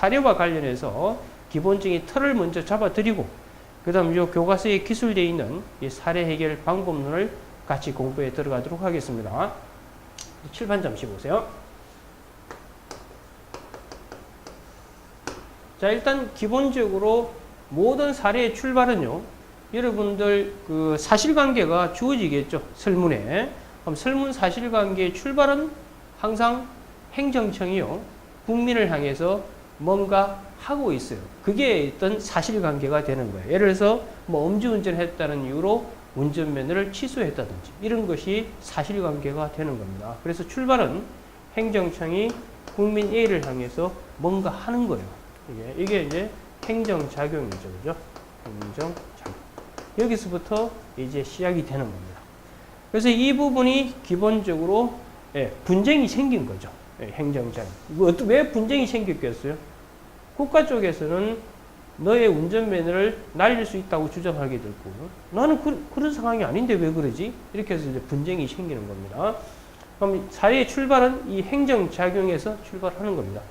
사례와 관련해서 기본적인 틀을 먼저 잡아드리고 그 다음 이 교과서에 기술되어 있는 이 사례 해결 방법론을 같이 공부에 들어가도록 하겠습니다. 7번 잠시 보세요. 자, 일단 기본적으로 모든 사례의 출발은요, 여러분들 그 사실관계가 주어지겠죠. 설문에. 그럼 설문 사실관계의 출발은 항상 행정청이요, 국민을 향해서 뭔가 하고 있어요. 그게 어떤 사실관계가 되는 거예요. 예를 들어서 뭐 음주운전을 했다는 이유로 운전면허를 취소했다든지 이런 것이 사실관계가 되는 겁니다. 그래서 출발은 행정청이 국민 A를 향해서 뭔가 하는 거예요. 이게 이제 행정작용이죠. 그죠? 행정작용. 여기서부터 이제 시작이 되는 겁니다. 그래서 이 부분이 기본적으로 분쟁이 생긴 거죠. 행정작용. 왜 분쟁이 생겼겠어요? 국가 쪽에서는 너의 운전면허를 날릴 수 있다고 주장하게 될 거고, 나는 그런 상황이 아닌데 왜 그러지? 이렇게 해서 이제 분쟁이 생기는 겁니다. 그럼 사회의 출발은 이 행정작용에서 출발하는 겁니다.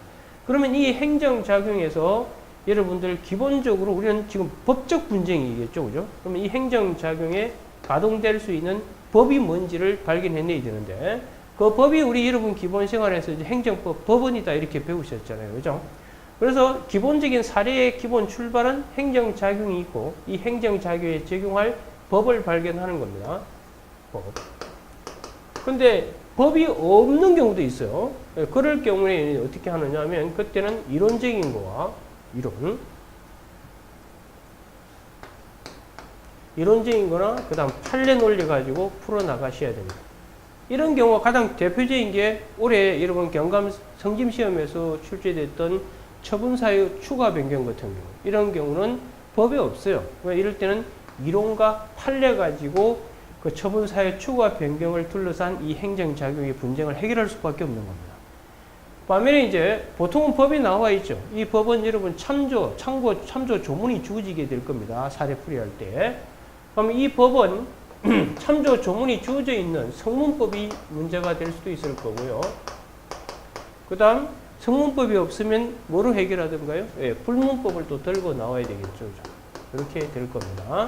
그러면 이 행정작용에서 여러분들 기본적으로 우리는 지금 법적 분쟁이겠죠, 그죠? 그러면 이 행정작용에 가동될 수 있는 법이 뭔지를 발견해내야 되는데, 그 법이 우리 여러분 기본 생활에서 이제 행정법, 법원이다 이렇게 배우셨잖아요, 그죠? 그래서 기본적인 사례의 기본 출발은 행정작용이 있고, 이 행정작용에 적용할 법을 발견하는 겁니다. 법. 근데 법이 없는 경우도 있어요. 그럴 경우에 어떻게 하느냐 하면, 그때는 이론적인 거와 이론적인 거나 그 다음 판례 논리 가지고 풀어나가셔야 됩니다. 이런 경우가 가장 대표적인 게 올해 여러분 경감 성심시험에서 출제됐던 처분사유 추가 변경 같은 경우, 이런 경우는 법에 없어요. 이럴 때는 이론과 판례 가지고 그 처분사유 추가 변경을 둘러싼 이 행정작용의 분쟁을 해결할 수밖에 없는 겁니다. 반면에 이제 보통은 법이 나와 있죠. 이 법은 여러분 참조 조문이 주어지게 될 겁니다. 사례 풀이할 때. 그럼 이 법은 참조 조문이 주어져 있는 성문법이 문제가 될 수도 있을 거고요. 그 다음 성문법이 없으면 뭐로 해결하던가요? 불문법을 또 들고 나와야 되겠죠. 이렇게 될 겁니다.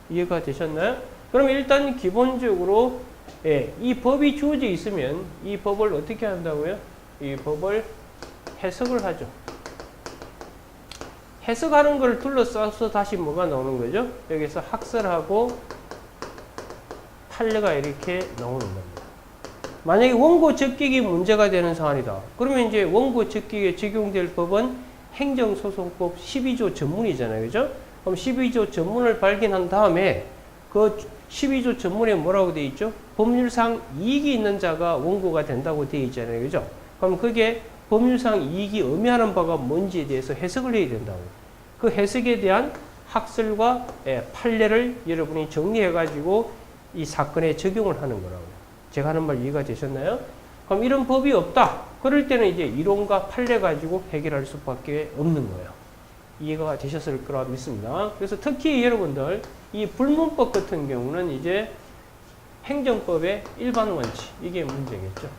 이해가 되셨나요? 그럼 일단 기본적으로 이 법이 주어져 있으면 이 법을 어떻게 한다고요? 이 법을 해석을 하죠. 해석하는 걸 둘러싸서 다시 뭐가 나오는 거죠? 여기서 학설하고 판례가 이렇게 나오는 겁니다. 만약에 원고 적격이 문제가 되는 사안이다. 그러면 이제 원고 적격에 적용될 법은 행정소송법 12조 전문이잖아요. 그죠? 그럼 12조 전문을 발견한 다음에 그 12조 전문에 뭐라고 되어 있죠? 법률상 이익이 있는 자가 원고가 된다고 되어 있잖아요. 그죠? 그럼 그게 법률상 이익이 의미하는 바가 뭔지에 대해서 해석을 해야 된다고. 그 해석에 대한 학설과 판례를 여러분이 정리해가지고 이 사건에 적용을 하는 거라고요. 제가 하는 말 이해가 되셨나요? 그럼 이런 법이 없다. 그럴 때는 이제 이론과 판례 가지고 해결할 수밖에 없는 거예요. 이해가 되셨을 거라 믿습니다. 그래서 특히 여러분들 이 불문법 같은 경우는 이제 행정법의 일반 원칙, 이게 문제겠죠.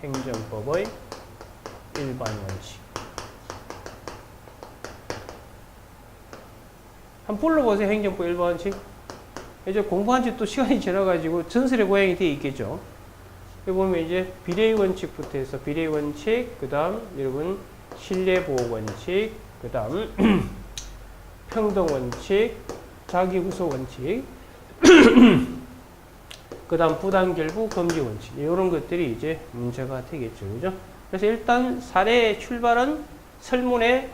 행정법의 일반 원칙. 한번 불러보세요. 행정법 일반 원칙. 이제 공부한 지 또 시간이 지나가지고 전설의 고향이 되어 있겠죠. 여기 보면 이제 비례의 원칙부터 해서 비례의 원칙, 그 다음 여러분 신뢰보호 원칙, 그 다음 평등 원칙, 자기구속 원칙, 그 다음 부당결부 금지 원칙, 이런 것들이 이제 문제가 되겠죠. 그죠? 그래서 일단 사례의 출발은 설문에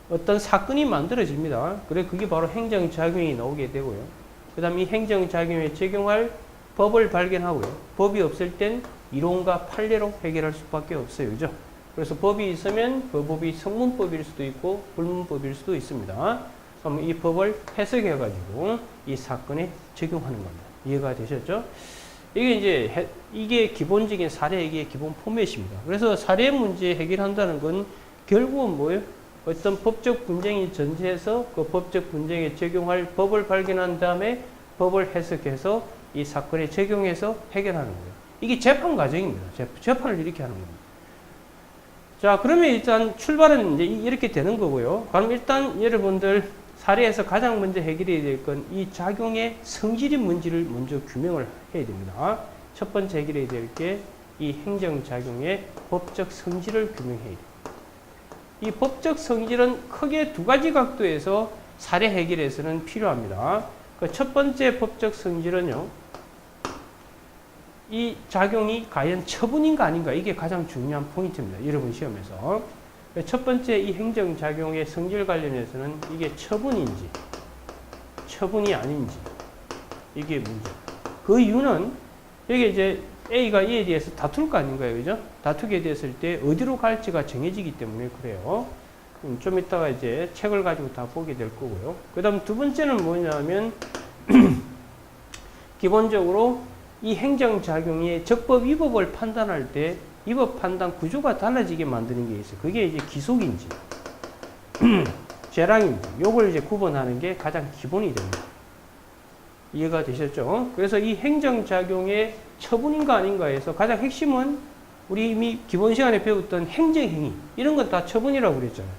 어떤 사건이 만들어집니다. 그래, 그게 바로 행정작용이 나오게 되고요. 그 다음 이 행정작용에 적용할 법을 발견하고요. 법이 없을 땐 이론과 판례로 해결할 수밖에 없어요. 그죠? 그래서 법이 있으면 그 법이 성문법일 수도 있고 불문법일 수도 있습니다. 그럼 이 법을 해석해가지고 이 사건에 적용하는 겁니다. 이해가 되셨죠? 이게 기본적인 사례의 기본 포맷입니다. 그래서 사례 문제 해결한다는 건 결국은 뭐예요? 어떤 법적 분쟁이 전제해서 그 법적 분쟁에 적용할 법을 발견한 다음에 법을 해석해서 이 사건에 적용해서 해결하는 거예요. 이게 재판 과정입니다. 재판을 이렇게 하는 겁니다. 자, 그러면 일단 출발은 이제 이렇게 되는 거고요. 그럼 일단 여러분들 사례에서 가장 먼저 해결해야 될 건 이 작용의 성질인 문제를 먼저 규명을 해야 됩니다. 첫 번째 해결해야 될 게 이 행정작용의 법적 성질을 규명해야 돼요. 이 법적 성질은 크게 두 가지 각도에서 사례 해결에서는 필요합니다. 그 첫 번째 법적 성질은요, 이 작용이 과연 처분인가 아닌가, 이게 가장 중요한 포인트입니다. 여러분 시험에서. 첫 번째 이 행정작용의 성질 관련해서는 이게 처분인지 처분이 아닌지, 이게 문제. 그 이유는 여기 이제 A가 E에 대해서 다툴 거 아닌가요? 그죠? 다투게 됐을 때 어디로 갈지가 정해지기 때문에 그래요. 좀 이따가 이제 책을 가지고 다 보게 될 거고요. 그 다음 두 번째는 뭐냐면, 기본적으로 이 행정작용의 적법, 위법을 판단할 때 위법 판단 구조가 달라지게 만드는 게 있어요. 그게 이제 기속인지, 재량인지, 요걸 이제 구분하는 게 가장 기본이 됩니다. 이해가 되셨죠? 그래서 이 행정작용의 처분인가 아닌가에서 가장 핵심은 우리 이미 기본 시간에 배웠던 행정행위, 이런 건 다 처분이라고 그랬잖아요.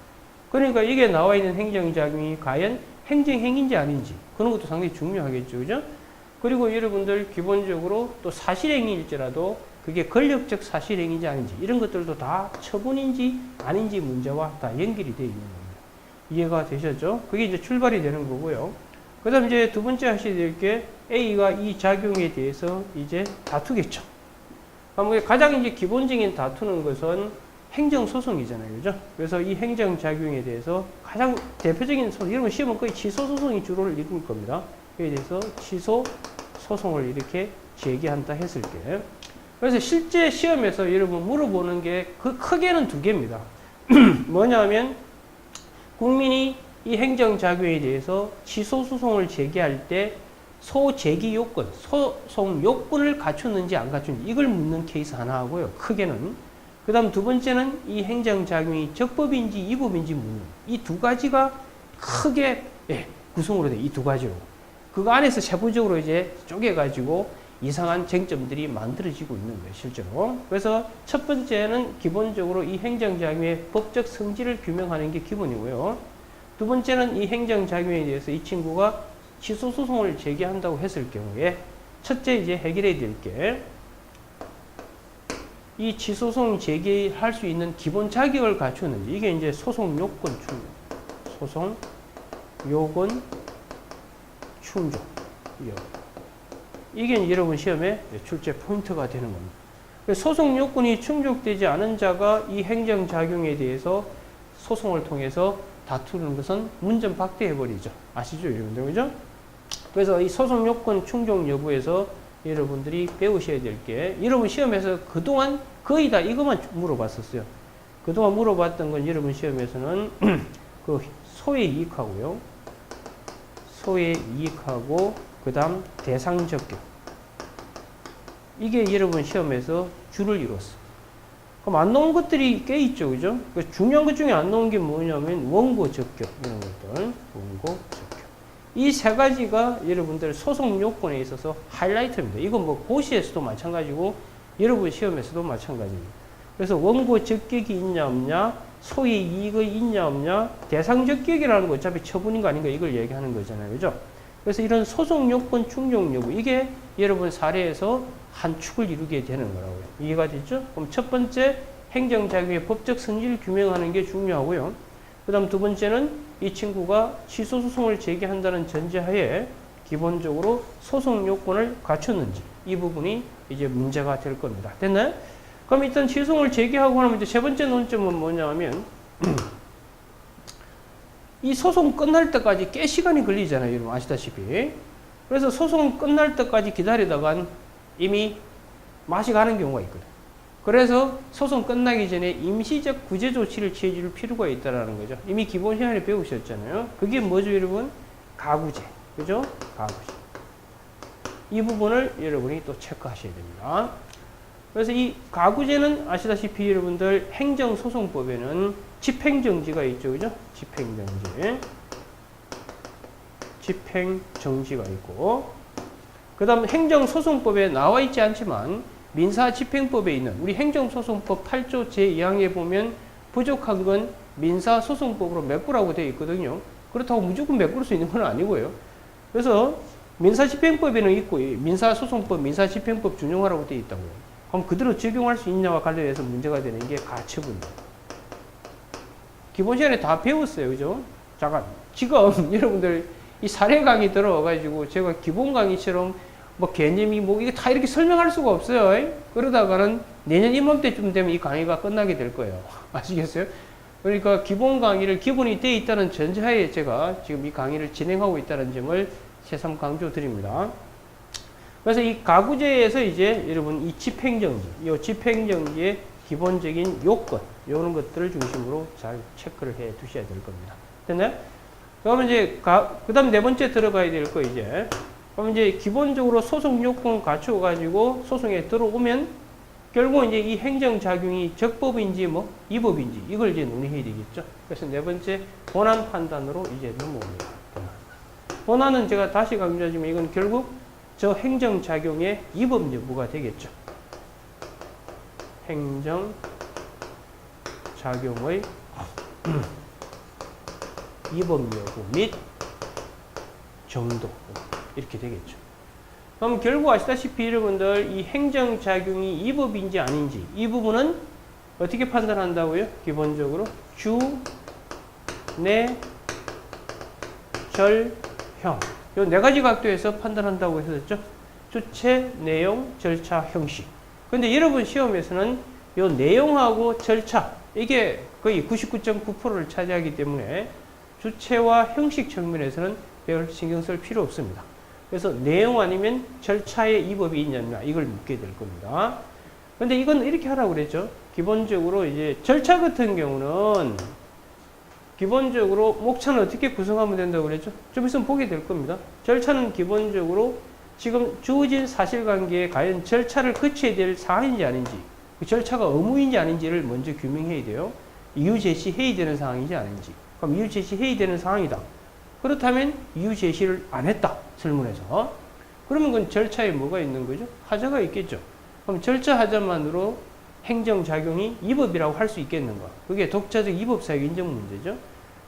그러니까 이게 나와 있는 행정작용이 과연 행정행위인지 아닌지, 그런 것도 상당히 중요하겠죠. 그죠? 그리고 여러분들 기본적으로 또 사실행위일지라도 그게 권력적 사실행위인지 아닌지, 이런 것들도 다 처분인지 아닌지 문제와 다 연결이 되어 있는 겁니다. 이해가 되셨죠? 그게 이제 출발이 되는 거고요. 그 다음 이제 두 번째 하셔야 될 게 A가 이 작용에 대해서 이제 다투겠죠. 가장 이제 기본적인 다투는 것은 행정소송이잖아요. 그죠? 그래서 이 행정작용에 대해서 가장 대표적인 소송, 여러분 시험은 거의 취소소송이 주로를 이룰 겁니다. 그에 대해서 취소소송을 이렇게 제기한다 했을 때. 그래서 실제 시험에서 여러분 물어보는 게 그 크게는 두 개입니다. 뭐냐면, 국민이 이 행정작용에 대해서 취소소송을 제기할 때 소제기 요건, 소송 요건을 갖췄는지 안 갖췄는지, 이걸 묻는 케이스 하나 하고요. 크게는. 그 다음 두 번째는 이 행정작용이 적법인지 위법인지 묻는, 이 두 가지가 크게 구성으로 돼. 이 두 가지로. 그거 안에서 세부적으로 이제 쪼개가지고 이상한 쟁점들이 만들어지고 있는 거예요, 실제로. 그래서 첫 번째는 기본적으로 이 행정작용의 법적 성질을 규명하는 게 기본이고요. 두 번째는 이 행정작용에 대해서 이 친구가 취소소송을 제기한다고 했을 경우에 첫째 이제 해결해야 될 게, 이 취소소송 제기할 수 있는 기본 자격을 갖추는지, 이게 이제 소송 요건 충족, 소송 요건 충족, 이게 여러분 시험에 출제 포인트가 되는 겁니다. 소송 요건이 충족되지 않은 자가 이 행정작용에 대해서 소송을 통해서 다투는 것은 문전 박대해버리죠. 아시죠, 여러분들? 그죠? 그래서 이 소송 요건 충족 여부에서 여러분들이 배우셔야 될 게, 여러분 시험에서 그동안 거의 다 이것만 물어봤었어요. 그동안 물어봤던 건 여러분 시험에서는 그 소의 이익하고요. 소의 이익하고, 그 다음 대상적격. 이게 여러분 시험에서 주를 이뤘어. 그럼 안 나온 것들이 꽤 있죠. 그죠? 중요한 것 중에 안 나온 게 뭐냐면 원고 적격, 이런 것들. 원고 적격. 이 세 가지가 여러분들 소송 요건에 있어서 하이라이트입니다. 이건 뭐 고시에서도 마찬가지고 여러분 시험에서도 마찬가지입니다. 그래서 원고 적격이 있냐 없냐, 소의 이익이 있냐 없냐, 대상 적격이라는 거 어차피 처분인가 아닌가 이걸 얘기하는 거잖아요. 그죠? 그래서 이런 소송 요건 충족 여부, 이게 여러분 사례에서 한 축을 이루게 되는 거라고요. 이해가 됐죠? 그럼 첫 번째 행정작용의 법적 성질을 규명하는 게 중요하고요. 그 다음 두 번째는 이 친구가 취소소송을 제기한다는 전제하에 기본적으로 소송 요건을 갖췄는지, 이 부분이 이제 문제가 될 겁니다. 됐나요? 그럼 일단 취소송을 제기하고 나면 이제 세 번째 논점은 뭐냐면, 이 소송 끝날 때까지 꽤 시간이 걸리잖아요. 여러분 아시다시피. 그래서 소송 끝날 때까지 기다리다간 이미 맛이 가는 경우가 있거든. 그래서 소송 끝나기 전에 임시적 구제 조치를 취해줄 필요가 있다는 거죠. 이미 기본 시간에 배우셨잖아요. 그게 뭐죠, 여러분? 가구제. 그죠? 가구제. 이 부분을 여러분이 또 체크하셔야 됩니다. 그래서 이 가구제는 아시다시피 여러분들 행정소송법에는 집행정지가 있죠. 그죠? 집행정지. 집행정지가 있고, 그 다음 행정소송법에 나와 있지 않지만 민사집행법에 있는 우리 행정소송법 8조 제2항에 보면 부족한 건 민사소송법으로 메꾸라고 되어 있거든요. 그렇다고 무조건 메꿀 수 있는 건 아니고요. 그래서 민사집행법에는 있고 민사소송법, 민사집행법 준용하라고 되어 있다고요. 그럼 그대로 적용할 수 있냐와 관련해서 문제가 되는 게 가처분이에요. 기본 시간에 다 배웠어요. 그죠? 잠깐 지금 여러분들 이 사례 강의 들어와가지고 제가 기본 강의처럼 뭐 개념이 뭐 이게 다 이렇게 설명할 수가 없어요. 그러다가는 내년 이맘때쯤 되면 이 강의가 끝나게 될 거예요. 아시겠어요? 그러니까 기본 강의를 기본이 되어 있다는 전제하에 제가 지금 이 강의를 진행하고 있다는 점을 새삼 강조드립니다. 그래서 이 가구제에서 이제 여러분 이 집행정지, 이 집행정지의 기본적인 요건, 이런 것들을 중심으로 잘 체크를 해 두셔야 될 겁니다. 됐나요? 그러면 이제 그 다음 네 번째 들어가야 될 거 이제. 그럼 이제 기본적으로 소송 요건 갖춰가지고 소송에 들어오면 결국은 이제 이 행정작용이 적법인지 뭐 위법인지 이걸 이제 논의해야 되겠죠. 그래서 네 번째 본안 판단으로 이제 넘어옵니다. 본안은 제가 다시 강조하지만 이건 결국 저 행정작용의 위법 여부가 되겠죠. 행정작용의 위법 여부 및 정도 이렇게 되겠죠. 그럼 결국 아시다시피 여러분들 이 행정작용이 위법인지 아닌지 이 부분은 어떻게 판단한다고요? 기본적으로 주, 내, 절, 형. 요 네 가지 각도에서 판단한다고 했었죠. 주체, 내용, 절차, 형식. 근데 여러분 시험에서는 요 내용하고 절차 이게 거의 99.9%를 차지하기 때문에 주체와 형식 측면에서는 별 신경 쓸 필요 없습니다. 그래서 내용 아니면 절차에 위법이 있느냐 이걸 묻게 될 겁니다. 근데 이건 이렇게 하라고 그랬죠. 기본적으로 이제 절차 같은 경우는 기본적으로 목차는 어떻게 구성하면 된다고 그랬죠? 좀 있으면 보게 될 겁니다. 절차는 기본적으로 지금 주어진 사실관계에 과연 절차를 거쳐야 될 사항인지 아닌지 그 절차가 의무인지 아닌지를 먼저 규명해야 돼요. 이유 제시해야 되는 상황인지 아닌지. 그럼 이유 제시해야 되는 상황이다. 그렇다면 이유 제시를 안 했다. 설문에서. 그러면 그건 절차에 뭐가 있는 거죠? 하자가 있겠죠. 그럼 절차 하자만으로 행정작용이 위법이라고 할 수 있겠는가? 그게 독자적 위법사유 인정 문제죠.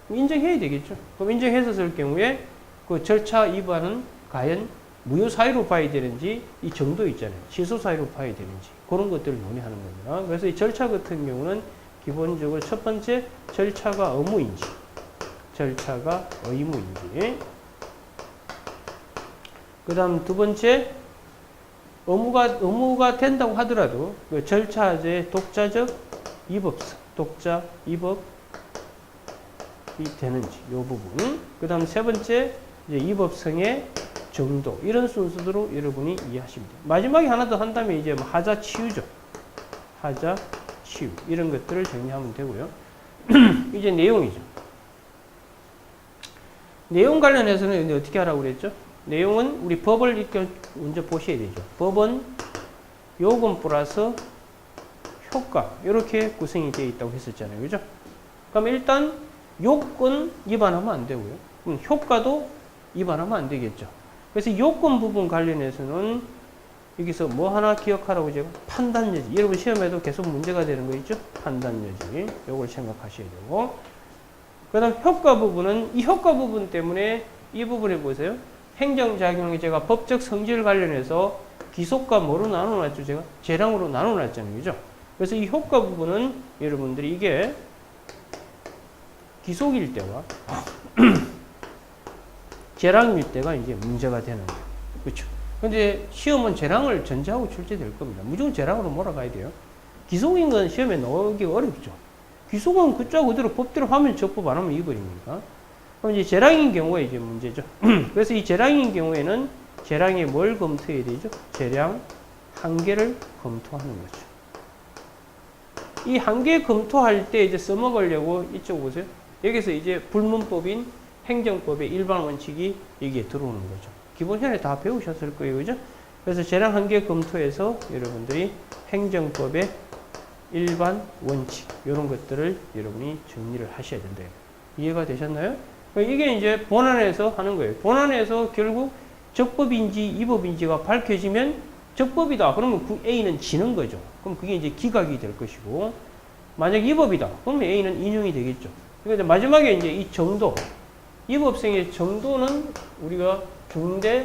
인정해야 되겠죠. 그럼 인정했었을 경우에 그 절차 위반은 과연 무효사유로 봐야 되는지 이 정도 있잖아요. 취소사유로 봐야 되는지 그런 것들을 논의하는 겁니다. 그래서 이 절차 같은 경우는 기본적으로 첫 번째 절차가 의무인지 절차가 의무인지 그 다음 두 번째 의무가 된다고 하더라도 그 절차의 독자적 위법성 독자 위법이 되는지 이 부분 그 다음 세 번째 이제 위법성의 정도 이런 순서대로 여러분이 이해하시면 돼요. 마지막에 하나 더 한다면 이제 뭐 하자 치유죠. 하자 치유 이런 것들을 정리하면 되고요. 이제 내용이죠. 내용 관련해서는 어떻게 하라고 그랬죠? 내용은 우리 법을 이렇게 먼저 보셔야 되죠. 법은 요건 플러스 효과 이렇게 구성이 되어 있다고 했었잖아요. 그죠? 그럼 일단 요건 위반하면 안 되고요. 그럼 효과도 위반하면 안 되겠죠. 그래서 요건 부분 관련해서는 여기서 뭐 하나 기억하라고 제가 판단여지. 여러분 시험에도 계속 문제가 되는 거 있죠? 판단여지. 요걸 생각하셔야 되고. 그 다음 효과 부분은 이 효과 부분 때문에 이 부분에 보세요. 행정작용이 제가 법적 성질 관련해서 기속과 뭐로 나눠놨죠? 제가 재량으로 나눠놨잖아요. 그죠? 그래서 이 효과 부분은 여러분들이 이게 기속일 때와 재량일 때가 이제 문제가 되는 거예요. 그렇죠? 근데 시험은 재량을 전제하고 출제될 겁니다. 무조건 재량으로 몰아가야 돼요. 기속인 건 시험에 나오기 어렵죠. 기속은 그쪽 그대로 법대로 하면 적법 안 하면 이거입니까? 그럼 이제 재량인 경우에 이제 문제죠. 그래서 이 재량인 경우에는 재량에 뭘 검토해야 되죠? 재량 한계를 검토하는 거죠. 이 한계 검토할 때 이제 써먹으려고 이쪽 보세요. 여기서 이제 불문법인 행정법의 일반 원칙이 여기에 들어오는 거죠. 기본 현에 다 배우셨을 거예요. 그죠? 그래서 재량 한계 검토에서 여러분들이 행정법의 일반 원칙 이런 것들을 여러분이 정리를 하셔야 된다. 이해가 되셨나요? 이게 이제 본안에서 하는 거예요. 본안에서 결국 적법인지 위법인지가 밝혀지면 적법이다. 그러면 그 A는 지는 거죠. 그럼 그게 이제 기각이 될 것이고 만약 위법이다. 그러면 A는 인용이 되겠죠. 그러니까 마지막에 이제 이 정도, 위법성의 정도는 우리가 중대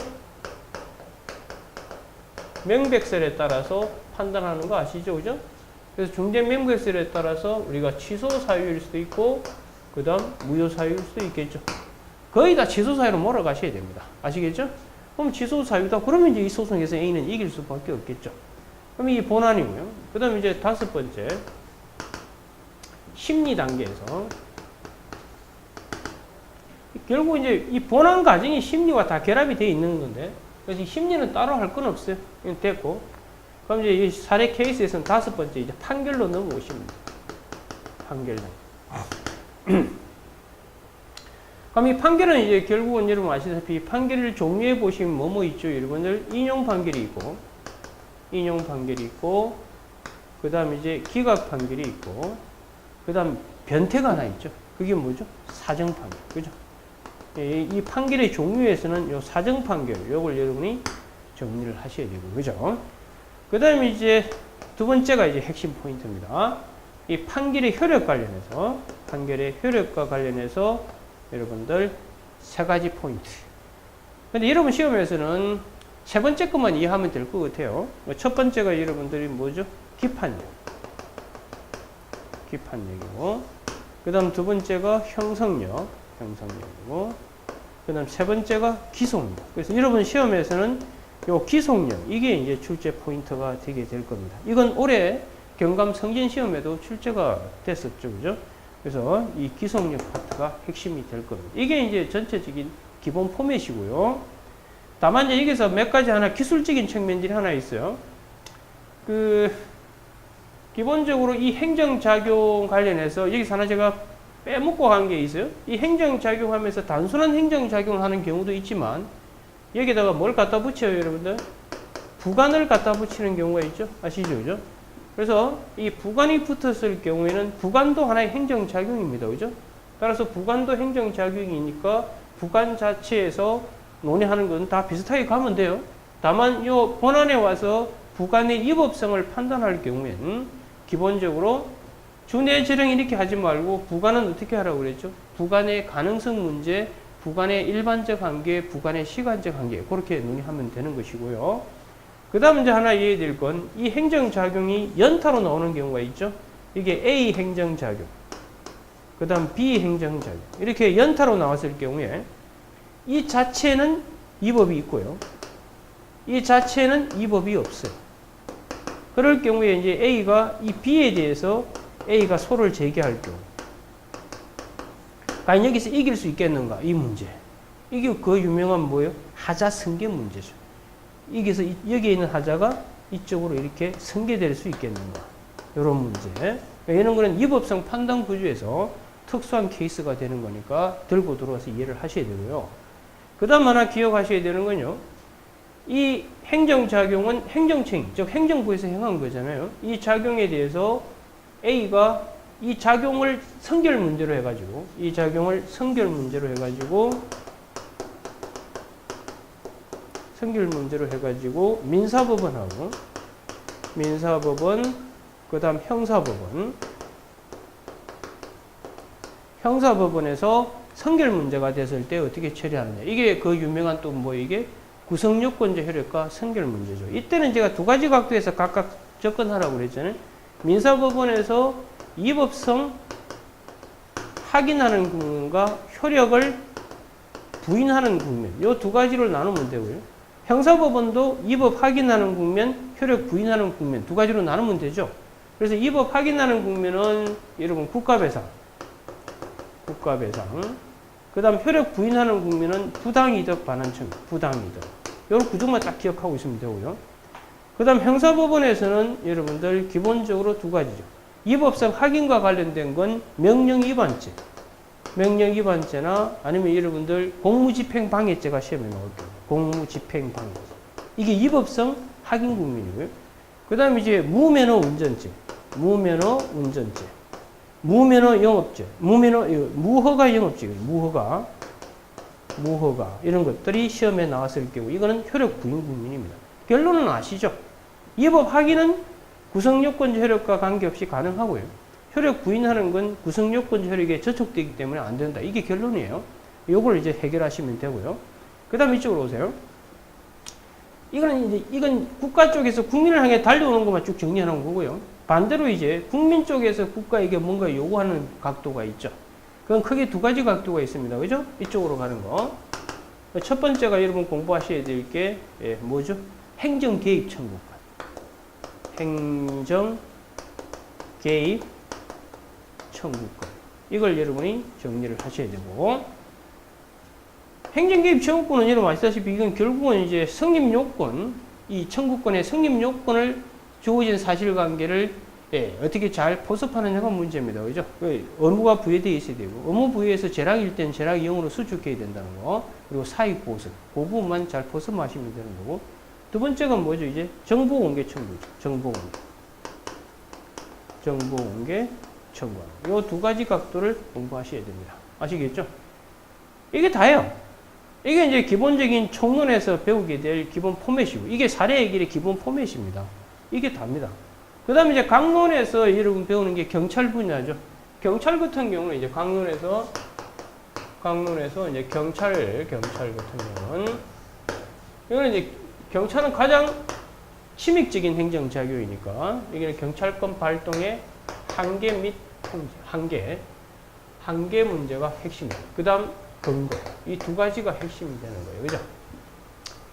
명백설에 따라서 판단하는 거 아시죠? 그죠? 그래서 중대 명백설에 따라서 우리가 취소 사유일 수도 있고, 그 다음 무효 사유일 수도 있겠죠. 거의 다 취소 사유로 몰아가셔야 됩니다. 아시겠죠? 그럼 취소 사유다. 그러면 이제 이 소송에서 A는 이길 수밖에 없겠죠. 그럼 이 본안이고요. 그 다음 이제 다섯 번째. 심리 단계에서. 결국 이제 이 본안 과정이 심리와 다 결합이 되어 있는 건데, 그래서 이 심리는 따로 할 건 없어요. 됐고. 그럼 이제 이 사례 케이스에서는 다섯 번째 이제 판결로 넘어오십니다. 판결 단계. 그럼 이 판결은 이제 결국은 여러분 아시다시피 판결을 종류해 보시면 뭐뭐 있죠? 여러분들 인용 판결이 있고, 인용 판결이 있고, 그 다음 이제 기각 판결이 있고, 그 다음 변태가 하나 있죠. 그게 뭐죠? 사정 판결. 그죠? 이 판결의 종류에서는 요 사정 판결, 요걸 여러분이 정리를 하셔야 되고, 그죠? 그 다음에 이제 두 번째가 이제 핵심 포인트입니다. 이 판결의 효력 관련해서, 판결의 효력과 관련해서 여러분들 세 가지 포인트. 근데 여러분 시험에서는 세 번째 것만 이해하면 될 것 같아요. 첫 번째가 여러분들이 뭐죠? 기판력. 기판력이고, 그 다음 두 번째가 형성력. 형성력이고, 그 다음 세 번째가 기속력. 그래서 여러분 시험에서는 요 기속력, 이게 이제 출제 포인트가 되게 될 겁니다. 이건 올해 경감 성진 시험에도 출제가 됐었죠. 그죠? 그래서 이 기속력 파트가 핵심이 될 겁니다. 이게 이제 전체적인 기본 포맷이고요. 다만 이제 여기서 몇 가지 하나 기술적인 측면들이 하나 있어요. 기본적으로 이 행정작용 관련해서 여기서 하나 제가 빼먹고 간 게 있어요. 이 행정작용하면서 단순한 행정작용을 하는 경우도 있지만 여기다가 뭘 갖다 붙여요, 여러분들? 부관을 갖다 붙이는 경우가 있죠. 아시죠? 그죠? 그래서 이 부관이 붙었을 경우에는 부관도 하나의 행정작용입니다. 그죠? 따라서 부관도 행정작용이니까 부관 자체에서 논의하는 건 다 비슷하게 가면 돼요. 다만 요 본안에 와서 부관의 위법성을 판단할 경우에는 기본적으로 준해재령 이렇게 하지 말고 부관은 어떻게 하라고 그랬죠? 부관의 가능성 문제, 부관의 일반적 한계, 부관의 시간적 한계, 그렇게 논의하면 되는 것이고요. 그 다음 이제 하나 이해될 건 이 행정작용이 연타로 나오는 경우가 있죠. 이게 A 행정작용, 그 다음 B 행정작용, 이렇게 연타로 나왔을 경우에 이 자체는 위법이 있고요. 이 자체는 위법이 없어요. 그럴 경우에 이제 A가 이 B에 대해서 A가 소를 제기할 경우, 과연 여기서 이길 수 있겠는가? 이 문제. 이게 그 유명한 뭐예요? 하자 승계 문제죠. 여기서 여기에 있는 하자가 이쪽으로 이렇게 승계될 수 있겠는가? 이런 문제. 이런 거는 위법성 판단 구조에서 특수한 케이스가 되는 거니까 들고 들어와서 이해를 하셔야 되고요. 그 다음 하나 기억하셔야 되는 건요. 이 행정작용은 행정청, 즉 행정부에서 행한 거잖아요. 이 작용에 대해서 A가 이 작용을 선결 문제로 해가지고, 이 작용을 선결 문제로 해가지고, 선결 문제로 해가지고, 민사법원하고, 민사법원, 그 다음 형사법원, 형사법원에서 선결 문제가 됐을 때 어떻게 처리하느냐. 이게 그 유명한 또 뭐 이게 구성요건적 효력과 선결 문제죠. 이때는 제가 두 가지 각도에서 각각 접근하라고 그랬잖아요. 민사법원에서 위법성 확인하는 국면과 효력을 부인하는 국면, 이 두 가지로 나누면 되고요. 형사법원도 위법 확인하는 국면, 효력 부인하는 국면 두 가지로 나누면 되죠. 그래서 위법 확인하는 국면은 여러분 국가배상, 그 다음 효력 부인하는 국면은 부당이득 반환청, 부당이득. 이런 구조만 딱 기억하고 있으면 되고요. 그 다음 형사법원에서는 여러분들 기본적으로 두 가지죠. 위법성 확인과 관련된 건 명령위반죄, 명령위반죄나 아니면 여러분들 공무집행방해죄가 시험에 나올 경우, 공무집행방해죄. 이게 위법성 확인 국면이고요. 그 다음에 이제 무면허 운전죄, 무면허 운전죄, 무면허 영업죄, 무허가 영업죄, 무허가 이런 것들이 시험에 나왔을 경우 이거는 효력 부인 국면입니다. 결론은 아시죠? 위법 확인은 구성요건적 효력과 관계없이 가능하고요. 효력 부인하는 건 구성요건 효력에 저촉되기 때문에 안 된다. 이게 결론이에요. 요걸 이제 해결하시면 되고요. 그 다음 이쪽으로 오세요. 이건 국가 쪽에서 국민을 향해 달려오는 것만 쭉 정리하는 거고요. 반대로 이제 국민 쪽에서 국가에게 뭔가 요구하는 각도가 있죠. 그건 크게 두 가지 각도가 있습니다. 그죠? 이쪽으로 가는 거. 첫 번째가 여러분 공부하셔야 될 게 뭐죠? 행정 개입 청구권. 행정 개입 청구권. 이걸 여러분이 정리를 하셔야 되고, 행정개입 청구권은 여러분 아시다시피 이건 결국은 이제 성립요건, 이 청구권의 성립요건을 주어진 사실관계를 어떻게 잘 포섭하느냐가 문제입니다. 그죠? 의무가 부여되어 있어야 되고, 의무 부여에서 재량일 땐 재량 이용으로 수축해야 된다는 거, 그리고 사익 보습, 그 부분만 잘 포섭하시면 되는 거고, 두 번째가 뭐죠? 이제 정보 공개 청구죠. 정보 공개 청구하는. 이 두 가지 각도를 공부하셔야 됩니다. 아시겠죠? 이게 다예요. 이게 이제 기본적인 총론에서 배우게 될 기본 포맷이고, 이게 사례 얘기의 기본 포맷입니다. 이게 답니다. 그 다음에 이제 강론에서 여러분 배우는 게 경찰 분야죠. 경찰 같은 경우는 이제 강론에서 이제 경찰 같은 경우는, 이거는 이제 경찰은 가장 침입적인 행정작용이니까, 여기는 경찰권 발동의 한계 및 통제, 한계 문제가 핵심이에요. 그 다음 근거. 이 두 가지가 핵심이 되는 거예요. 그죠?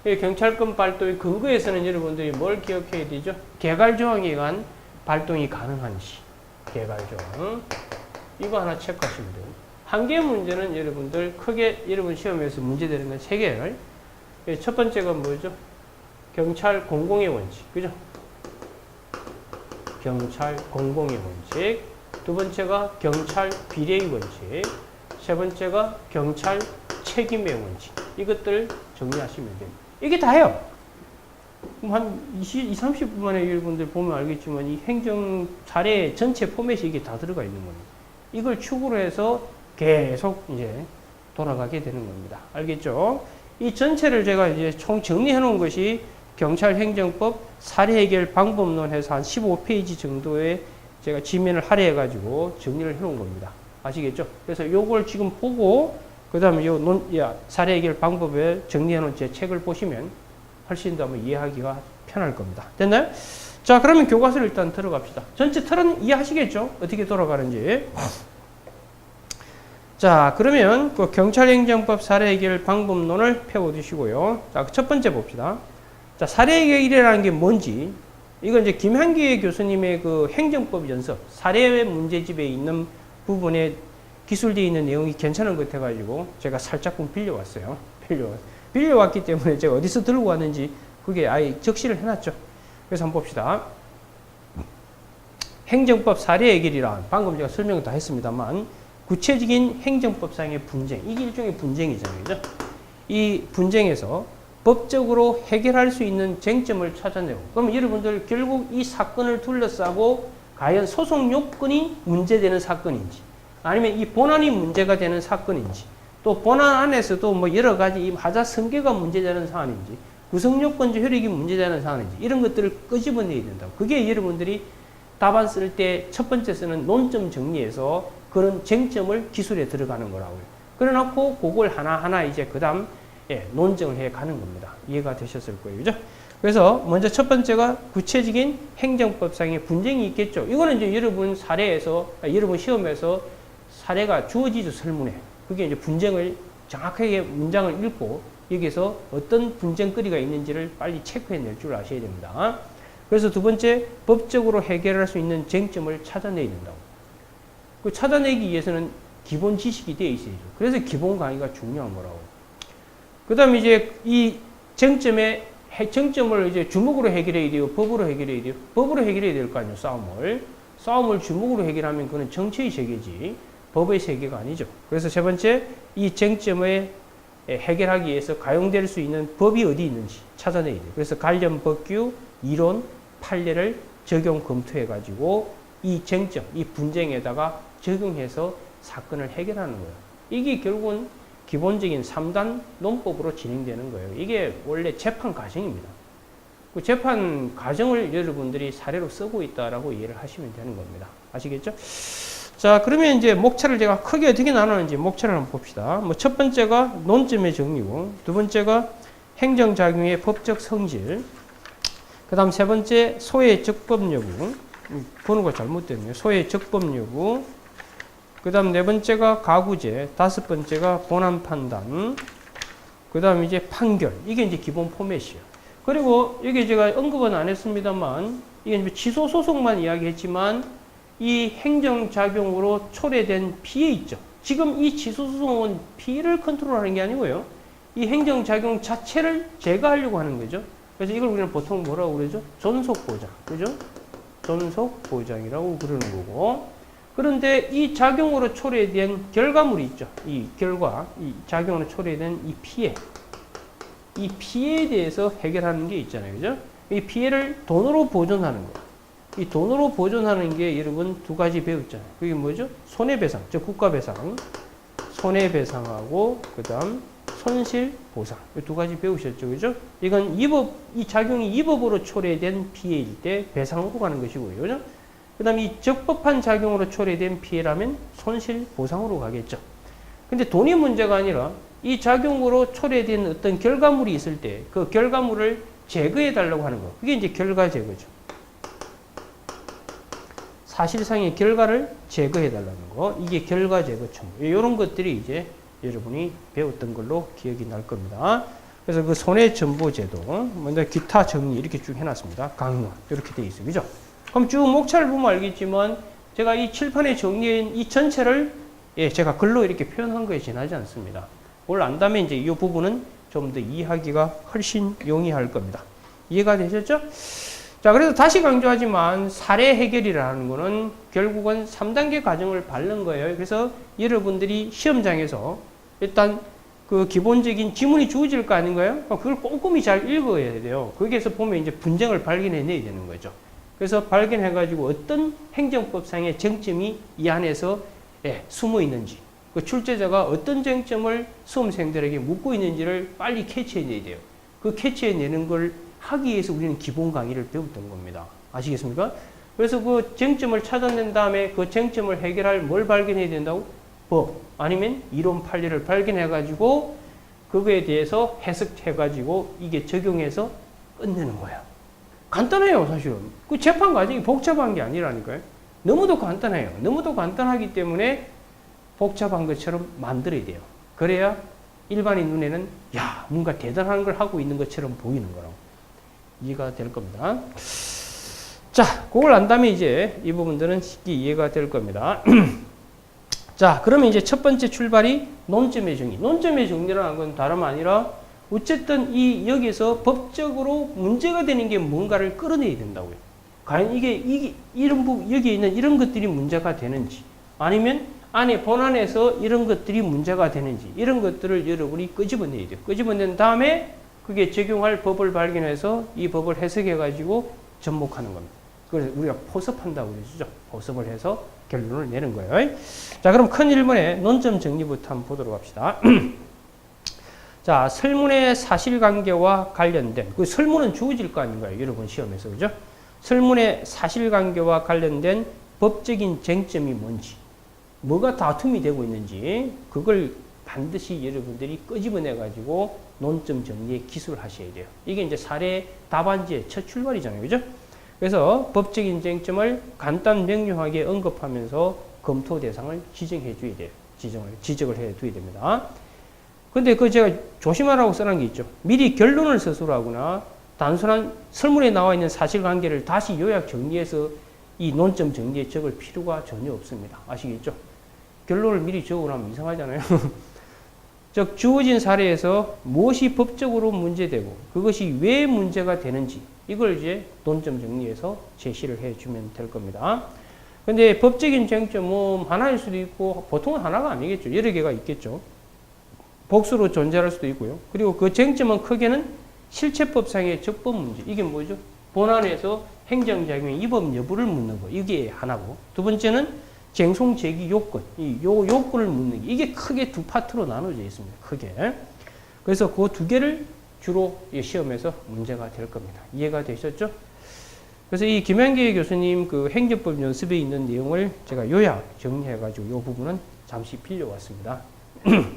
이 경찰권 발동의 근거에서는 여러분들이 뭘 기억해야 되죠? 개괄조항에 의한 발동이 가능한 시. 개괄조항. 이거 하나 체크하시면 돼요. 한계 문제는 여러분들 크게 여러분 시험에서 문제되는 건 세 개를. 첫 번째가 뭐죠? 경찰 공공의 원칙. 그죠? 경찰 공공의 원칙. 두 번째가 경찰 비례의 원칙. 세 번째가 경찰 책임의 원칙. 이것들 정리하시면 돼요. 이게 다예요. 한 30분 만에 여러분들 보면 알겠지만 이 행정 사례 전체 포맷이 이게 다 들어가 있는 겁니다. 이걸 축으로 해서 계속 이제 돌아가게 되는 겁니다. 알겠죠? 이 전체를 제가 이제 총 정리해 놓은 것이 경찰행정법 사례 해결 방법론 해서 한 15페이지 정도의 제가 지면을 할애해 가지고 정리를 해 놓은 겁니다. 아시겠죠? 그래서 요걸 지금 보고, 그 다음에 사례 해결 방법을 정리해 놓은 제 책을 보시면 훨씬 더 이해하기가 편할 겁니다. 됐나요? 자, 그러면 교과서를 일단 들어갑시다. 전체 틀은 이해하시겠죠? 어떻게 돌아가는지. 자, 그러면 그 경찰행정법 사례 해결 방법론을 펴보시고요. 자, 첫 번째 봅시다. 자, 사례 해결이라는 게 뭔지. 이건 이제 김한기 교수님의 그 행정법 연습, 사례 문제집에 있는 부분에 기술되어 있는 내용이 괜찮은 것 같아가지고 제가 살짝끔 빌려왔어요. 빌려왔기 때문에 제가 어디서 들고 왔는지 그게 아예 적시를 해놨죠. 그래서 한번 봅시다. 행정법 사례 해결이란 방금 제가 설명을 다 했습니다만 구체적인 행정법상의 분쟁, 이게 일종의 분쟁이잖아요. 그죠? 이 분쟁에서 법적으로 해결할 수 있는 쟁점을 찾아내고, 그럼 여러분들 결국 이 사건을 둘러싸고 과연 소송 요건이 문제되는 사건인지, 아니면 이 본안이 문제가 되는 사건인지, 또 본안 안에서도 뭐 여러 가지 이 하자 성계가 문제되는 사안인지, 구성요건적 효력이 문제되는 사안인지, 이런 것들을 끄집어내야 된다고. 그게 여러분들이 답안 쓸 때 첫 번째 쓰는 논점 정리해서 그런 쟁점을 기술에 들어가는 거라고요. 그래 놓고 그걸 하나하나 이제 그 다음 논증을 해 가는 겁니다. 이해가 되셨을 거예요. 그죠? 그래서 먼저 첫 번째가 구체적인 행정법상의 분쟁이 있겠죠. 이거는 이제 여러분 사례에서, 여러분 시험에서 사례가 주어지죠, 설문에. 그게 이제 분쟁을 정확하게 문장을 읽고 여기서 어떤 분쟁거리가 있는지를 빨리 체크해낼 줄 아셔야 됩니다. 그래서 두 번째, 법적으로 해결할 수 있는 쟁점을 찾아내야 된다고. 그 찾아내기 위해서는 기본 지식이 되어 있어야죠. 그래서 기본 강의가 중요한 거라고. 그 다음에 이제 이 쟁점을 이제 주먹으로 해결해야 돼요? 법으로 해결해야 돼요? 법으로 해결해야 될 거 아니에요, 싸움을 주먹으로 해결하면 그건 정치의 세계지, 법의 세계가 아니죠. 그래서 세 번째, 이 쟁점을 해결하기 위해서 가용될 수 있는 법이 어디 있는지 찾아내야 돼요. 그래서 관련 법규, 이론, 판례를 적용 검토해가지고 이 쟁점, 이 분쟁에다가 적용해서 사건을 해결하는 거예요. 이게 결국은 기본적인 3단 논법으로 진행되는 거예요. 이게 원래 재판 과정입니다. 그 재판 과정을 여러분들이 사례로 쓰고 있다라고 이해를 하시면 되는 겁니다. 아시겠죠? 자, 그러면 이제 목차를 제가 크게 어떻게 나누는지 목차를 한번 봅시다. 뭐 첫 번째가 논점의 정리고, 두 번째가 행정작용의 법적 성질, 그 다음 세 번째 소의 적법 여부, 번호가 잘못됐네요. 소의 적법 여부, 그 다음 네 번째가 가구제, 다섯 번째가 본안 판단, 그 다음 이제 판결. 이게 이제 기본 포맷이에요. 그리고 여기 제가 언급은 안 했습니다만, 이게 이제 취소소송만 이야기했지만, 이 행정작용으로 초래된 피해 있죠. 지금 이 취소소송은 피해를 컨트롤하는 게 아니고요. 이 행정작용 자체를 제거하려고 하는 거죠. 그래서 이걸 우리는 보통 뭐라고 그러죠? 존속보장. 그죠? 존속보장이라고 그러는 거고. 그런데 이 작용으로 초래된 결과물이 있죠. 이 결과, 이 작용으로 초래된 이 피해. 이 피해에 대해서 해결하는 게 있잖아요. 그죠? 이 피해를 돈으로 보존하는 거. 이 돈으로 보존하는 게 여러분 두 가지 배웠잖아요. 그게 뭐죠? 손해배상, 즉 국가배상. 손해배상하고, 그 다음 손실보상. 이 두 가지 배우셨죠. 그죠? 이건 이 작용이 위법으로 초래된 피해일 때 배상으로 가는 것이고요. 그죠? 그 다음 이 적법한 작용으로 초래된 피해라면 손실보상으로 가겠죠. 근데 돈이 문제가 아니라 이 작용으로 초래된 어떤 결과물이 있을 때 그 결과물을 제거해 달라고 하는 거. 그게 이제 결과 제거죠. 사실상의 결과를 제거해 달라는 거. 이게 결과 제거 청구. 이런 것들이 이제 여러분이 배웠던 걸로 기억이 날 겁니다. 그래서 그 손해전보제도, 먼저 기타 정리 이렇게 쭉 해놨습니다. 강론. 이렇게 돼 있어요. 그죠? 그럼 쭉 목차를 보면 알겠지만 제가 이 칠판에 정리한 이 전체를 제가 글로 이렇게 표현한 거에 지나지 않습니다. 그걸 안다면 이제 이 부분은 좀 더 이해하기가 훨씬 용이할 겁니다. 이해가 되셨죠? 자, 그래서 다시 강조하지만 사례 해결이라는 거는 결국은 3단계 과정을 밟는 거예요. 그래서 여러분들이 시험장에서 일단 그 기본적인 지문이 주어질 거 아닌가요? 그걸 꼼꼼히 잘 읽어야 돼요. 거기에서 보면 이제 분쟁을 발견해내야 되는 거죠. 그래서 발견해가지고 어떤 행정법상의 쟁점이 이 안에서 숨어 있는지, 그 출제자가 어떤 쟁점을 수험생들에게 묻고 있는지를 빨리 캐치해내야 돼요. 그 캐치해내는 걸 하기 위해서 우리는 기본 강의를 배웠던 겁니다. 아시겠습니까? 그래서 그 쟁점을 찾아낸 다음에 그 쟁점을 해결할 뭘 발견해야 된다고? 법, 아니면 이론 판례를 발견해가지고 그거에 대해서 해석해가지고 이게 적용해서 끝내는 거야. 간단해요, 사실은. 그 재판 과정이 복잡한 게 아니라니까요. 너무도 간단해요. 너무도 간단하기 때문에 복잡한 것처럼 만들어야 돼요. 그래야 일반인 눈에는 야, 뭔가 대단한 걸 하고 있는 것처럼 보이는 거라고. 이해가 될 겁니다. 자, 그걸 안다면 이제 이 부분들은 쉽게 이해가 될 겁니다. 자, 그러면 이제 첫 번째 출발이 논점의 정리. 논점의 정리라는 건 다름 아니라 어쨌든 여기서 법적으로 문제가 되는 게 뭔가를 끌어내야 된다고요. 과연 여기에 있는 이런 것들이 문제가 되는지, 아니면 본안에서 이런 것들이 문제가 되는지, 이런 것들을 여러분이 끄집어내야 돼요. 끄집어낸 다음에 그게 적용할 법을 발견해서 이 법을 해석해가지고 접목하는 겁니다. 그래서 우리가 포섭한다고 그러죠. 포섭을 해서 결론을 내는 거예요. 자, 그럼 큰 1번의 논점 정리부터 한번 보도록 합시다. 자, 설문의 사실관계와 관련된, 그 설문은 주어질 거 아닌가요? 여러분 시험에서, 그죠? 설문의 사실관계와 관련된 법적인 쟁점이 뭔지, 뭐가 다툼이 되고 있는지, 그걸 반드시 여러분들이 끄집어내가지고 논점 정리에 기술을 하셔야 돼요. 이게 이제 사례 답안지의 첫 출발이잖아요. 그죠? 그래서 법적인 쟁점을 간단 명료하게 언급하면서 검토 대상을 지정해 줘야 돼요. 지적을 해 줘야 됩니다. 근데 제가 조심하라고 써놓은 게 있죠. 미리 결론을 스스로 하거나 단순한 설문에 나와 있는 사실관계를 다시 요약 정리해서 이 논점 정리에 적을 필요가 전혀 없습니다. 아시겠죠? 결론을 미리 적으라면 이상하잖아요. 즉 주어진 사례에서 무엇이 법적으로 문제되고 그것이 왜 문제가 되는지 이걸 이제 논점 정리해서 제시를 해주면 될 겁니다. 근데 법적인 쟁점은 하나일 수도 있고 보통은 하나가 아니겠죠. 여러 개가 있겠죠. 복수로 존재할 수도 있고요. 그리고 그 쟁점은 크게는 실체법상의 적법 문제. 이게 뭐죠? 본안에서 행정작용의 위법 여부를 묻는 거. 이게 하나고. 두 번째는 쟁송 제기 요건. 요 요건을 묻는 게. 이게 크게 두 파트로 나눠져 있습니다. 크게. 그래서 그 두 개를 주로 이 시험에서 문제가 될 겁니다. 이해가 되셨죠? 그래서 이 김현기 교수님 그 행정법 연습에 있는 내용을 제가 요약 정리해가지고 이 부분은 잠시 빌려왔습니다.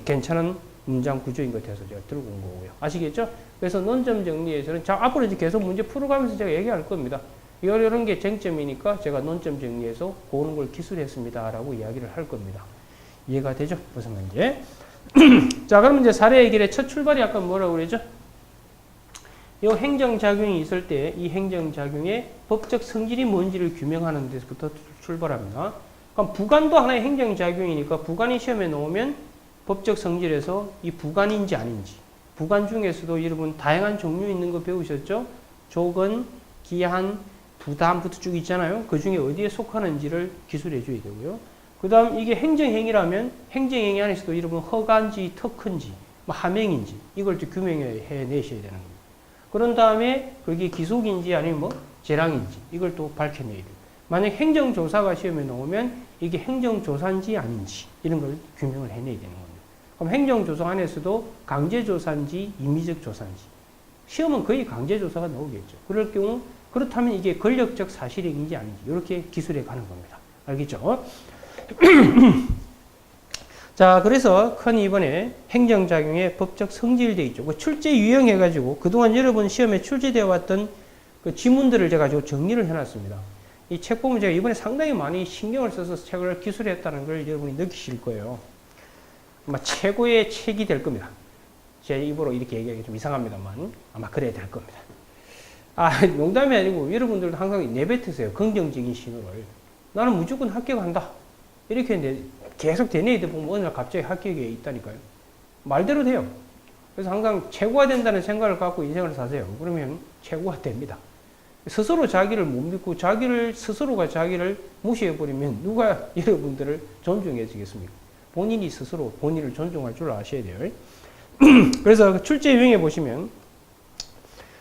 괜찮은 문장 구조인 것 같아서 제가 들고 온 거고요. 아시겠죠? 그래서 논점 정리에서는 자, 앞으로 이제 계속 문제 풀어가면서 제가 얘기할 겁니다. 이런 게 쟁점이니까 제가 논점 정리해서 그런 걸 기술했습니다. 라고 이야기를 할 겁니다. 이해가 되죠? 무슨 말인지. 자, 그럼 이제 사례 해결의 첫 출발이 아까 뭐라고 그랬죠? 이 행정작용이 있을 때 이 행정작용의 법적 성질이 뭔지를 규명하는 데서부터 출발합니다. 그럼 부관도 하나의 행정작용이니까 부관이 시험에 나오면 법적 성질에서 이 부관인지 아닌지, 부관 중에서도 여러분 다양한 종류 있는 거 배우셨죠? 조건, 기한, 부담부터 쭉 있잖아요. 그 중에 어디에 속하는지를 기술해 줘야 되고요. 그 다음 이게 행정행위라면 행정행위 안에서도 여러분 허가인지 특허인지 하명인지 이걸 또 규명해 내셔야 되는 겁니다. 그런 다음에 그게 기속인지 아니면 뭐 재량인지 이걸 또 밝혀내야 돼요. 만약 행정조사가 시험에 나오면 이게 행정조사인지 아닌지 이런 걸 규명을 해내야 되는 겁니다. 그럼 행정조사 안에서도 강제조사인지 임의적 조사인지 시험은 거의 강제조사가 나오겠죠. 그럴 경우 그렇다면 이게 권력적 사실행위인지 아닌지 이렇게 기술해 가는 겁니다. 알겠죠? 자, 그래서 큰 이번에 행정작용의 법적 성질돼 있죠. 그 출제 유형해가지고 그동안 여러분 시험에 출제되어 왔던 그 지문들을 제가 정리를 해놨습니다. 이 책 보면 제가 이번에 상당히 많이 신경을 써서 책을 기술했다는 걸 여러분이 느끼실 거예요. 아마 최고의 책이 될 겁니다. 제 입으로 이렇게 얘기하기 좀 이상합니다만 아마 그래야 될 겁니다. 아, 농담이 아니고 여러분들도 항상 내뱉으세요. 긍정적인 신호를. 나는 무조건 합격한다. 이렇게 계속 되뇌이다 보면 어느 날 갑자기 합격에 있다니까요. 말대로 돼요. 그래서 항상 최고가 된다는 생각을 갖고 인생을 사세요. 그러면 최고가 됩니다. 스스로 자기를 못 믿고 스스로가 자기를 무시해버리면 누가 여러분들을 존중해 주겠습니까? 본인이 스스로 본인을 존중할 줄 아셔야 돼요. 그래서 출제 유형에 보시면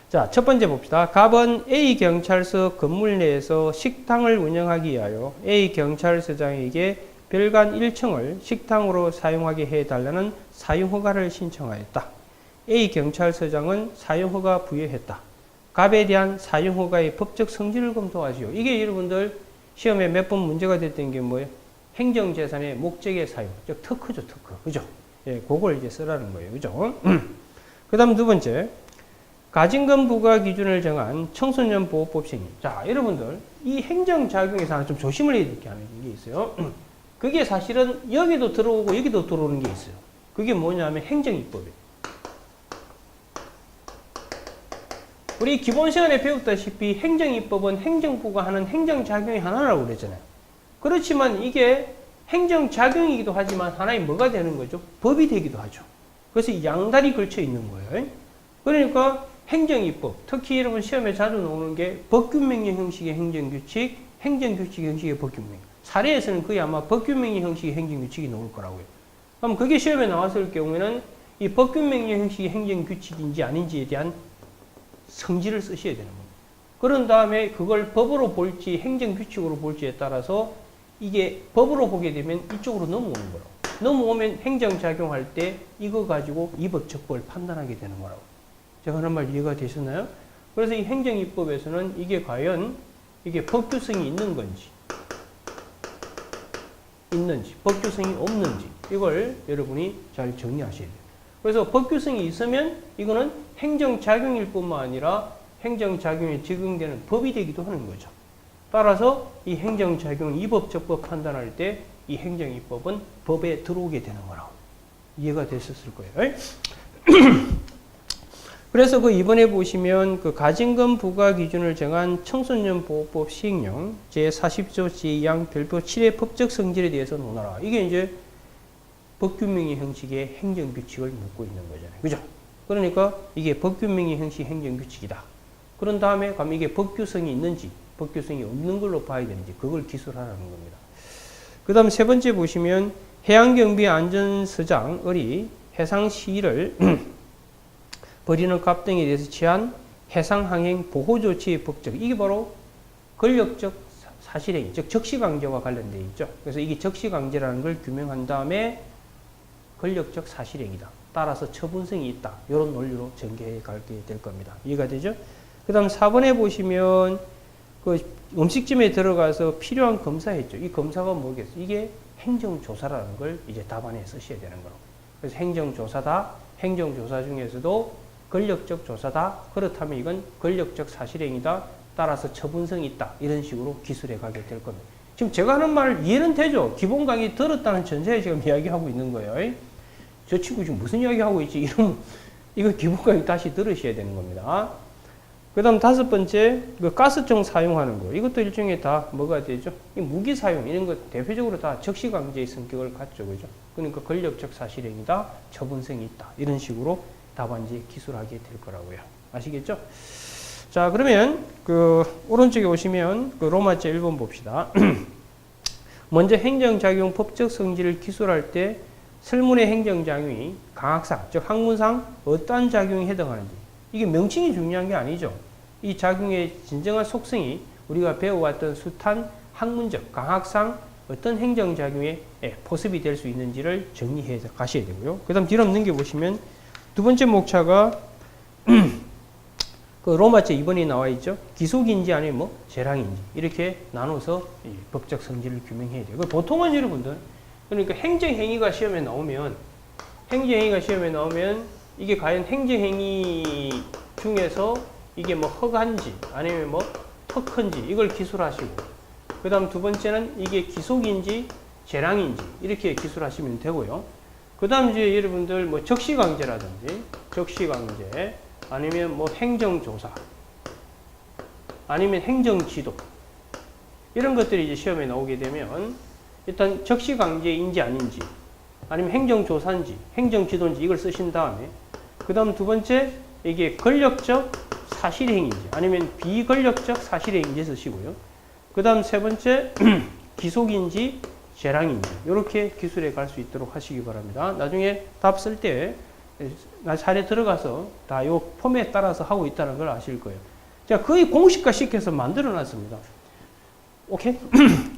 자, 첫 번째 봅시다. 갑은 A 경찰서 건물 내에서 식당을 운영하기 위하여 A 경찰서장에게 별관 1층을 식당으로 사용하게 해달라는 사용허가를 신청하였다. A 경찰서장은 사용허가 부여했다. 갑에 대한 사용허가의 법적 성질을 검토하시오. 이게 여러분들 시험에 몇 번 문제가 됐던 게 뭐예요? 행정재산의 목적의 사용, 즉 특허죠, 특허. 그죠? 예, 그걸 이제 쓰라는 거예요. 그죠? 그 다음 두 번째. 가진금 부과 기준을 정한 청소년 보호법 시행. 자, 여러분들 이 행정작용에서 하나 좀 조심을 해야 될 게 하는 게 있어요. 그게 사실은 여기도 들어오고 여기도 들어오는 게 있어요. 그게 뭐냐면 행정입법이에요. 우리 기본 시간에 배웠다시피 행정입법은 행정부가 하는 행정작용의 하나라고 그랬잖아요. 그렇지만 이게 행정작용이기도 하지만 하나의 뭐가 되는 거죠? 법이 되기도 하죠. 그래서 양다리 걸쳐 있는 거예요. 그러니까 행정입법, 특히 여러분 시험에 자주 나오는 게 법규명령 형식의 행정규칙, 행정규칙 형식의 법규명령. 사례에서는 거의 아마 법규명령 형식의 행정규칙이 나올 거라고요. 그럼 그게 시험에 나왔을 경우에는 이 법규명령 형식의 행정규칙인지 아닌지에 대한 성질을 쓰셔야 되는 겁니다. 그런 다음에 그걸 법으로 볼지 행정규칙으로 볼지에 따라서 이게 법으로 보게 되면 이쪽으로 넘어오는 거라고. 넘어오면 행정작용할 때 이거 가지고 이법적법을 판단하게 되는 거라고. 제가 하는 말 이해가 되셨나요? 그래서 이 행정입법에서는 이게 과연 이게 법규성이 있는 건지, 법규성이 없는지, 이걸 여러분이 잘 정리하셔야 돼요. 그래서 법규성이 있으면 이거는 행정작용일 뿐만 아니라 행정작용에 적용되는 법이 되기도 하는 거죠. 따라서 이 행정작용, 이법적법 판단할 때 이 행정입법은 법에 들어오게 되는 거라고. 이해가 되셨을 거예요. 그래서 그 이번에 보시면 그 가진금 부과 기준을 정한 청소년 보호법 시행령 제40조 제2항 별표 7의 법적 성질에 대해서 논하라. 이게 이제 법규명의 형식의 행정규칙을 묻고 있는 거잖아요. 그죠? 그러니까 이게 법규명의 형식 행정규칙이다. 그런 다음에 그럼 이게 법규성이 있는지, 법규성이 없는 걸로 봐야 되는지, 그걸 기술하라는 겁니다. 그 다음 세 번째 보시면 해양경비안전서장의 해상 시위를 벌이는 갑 등에 대해서 취한 해상항행 보호조치의 법적, 이게 바로 권력적 사실행위, 즉 적시강제와 관련되어 있죠. 그래서 이게 적시강제라는 걸 규명한 다음에 권력적 사실행위다. 따라서 처분성이 있다. 이런 논리로 전개해 가게 될 겁니다. 이해가 되죠? 그 다음 4번에 보시면 그 음식점에 들어가서 필요한 검사했죠. 이 검사가 뭐겠어? 이게 행정조사라는 걸 이제 답안에 쓰셔야 되는 거로. 그래서 행정조사다. 행정조사 중에서도 권력적 조사다. 그렇다면 이건 권력적 사실행위다. 따라서 처분성이 있다. 이런 식으로 기술해 가게 될 겁니다. 지금 제가 하는 말 이해는 되죠? 기본 강의 들었다는 전제에 지금 이야기하고 있는 거예요. 저 친구 지금 무슨 이야기하고 있지? 이러면 이거 기본 강의 다시 들으셔야 되는 겁니다. 그 다음 5번째, 그 가스총 사용하는 거. 이것도 일종의 다 뭐가 되죠? 이 무기 사용, 이런 것 대표적으로 다 적시강제의 성격을 갖죠. 그죠? 그러니까 권력적 사실행위다, 처분성이 있다. 이런 식으로 답안지에 기술하게 될 거라고요. 아시겠죠? 자, 그러면 그 오른쪽에 오시면 그 로마제 1번 봅시다. 먼저 행정작용 법적 성질을 기술할 때 설문의 행정작용이 강학상, 즉 학문상 어떠한 작용에 해당하는지. 이게 명칭이 중요한 게 아니죠. 이 작용의 진정한 속성이 우리가 배워왔던 숱한 학문적, 강학상 어떤 행정작용에 포섭이 될 수 있는지를 정리해 가셔야 되고요. 그 다음 뒤로 넘겨보시면 두 번째 목차가 그 로마제 2번이 나와 있죠. 기속인지 아니면 뭐 재량인지 이렇게 나눠서 법적 성질을 규명해야 돼요. 보통은 여러분들 그러니까 행정행위가 시험에 나오면 이게 과연 행정행위 중에서 이게 뭐 허가인지 아니면 뭐 특허인지 이걸 기술하시고 그 다음 두 번째는 이게 기속인지 재량인지 이렇게 기술하시면 되고요. 그 다음 이제 여러분들 뭐 적시강제라든지 적시강제 아니면 뭐 행정조사 아니면 행정지도 이런 것들이 이제 시험에 나오게 되면 일단 적시강제인지 아닌지 아니면 행정조사인지 행정지도인지 이걸 쓰신 다음에 그 다음 두 번째 이게 권력적 사실행위인지 아니면 비권력적 사실행위인지 쓰시고요. 그 다음 세 번째 기속인지 재량인지 이렇게 기술해 갈 수 있도록 하시기 바랍니다. 나중에 답 쓸 때 사례 들어가서 다 요 폼에 따라서 하고 있다는 걸 아실 거예요. 제가 거의 공식화 시켜서 만들어 놨습니다. 오케이?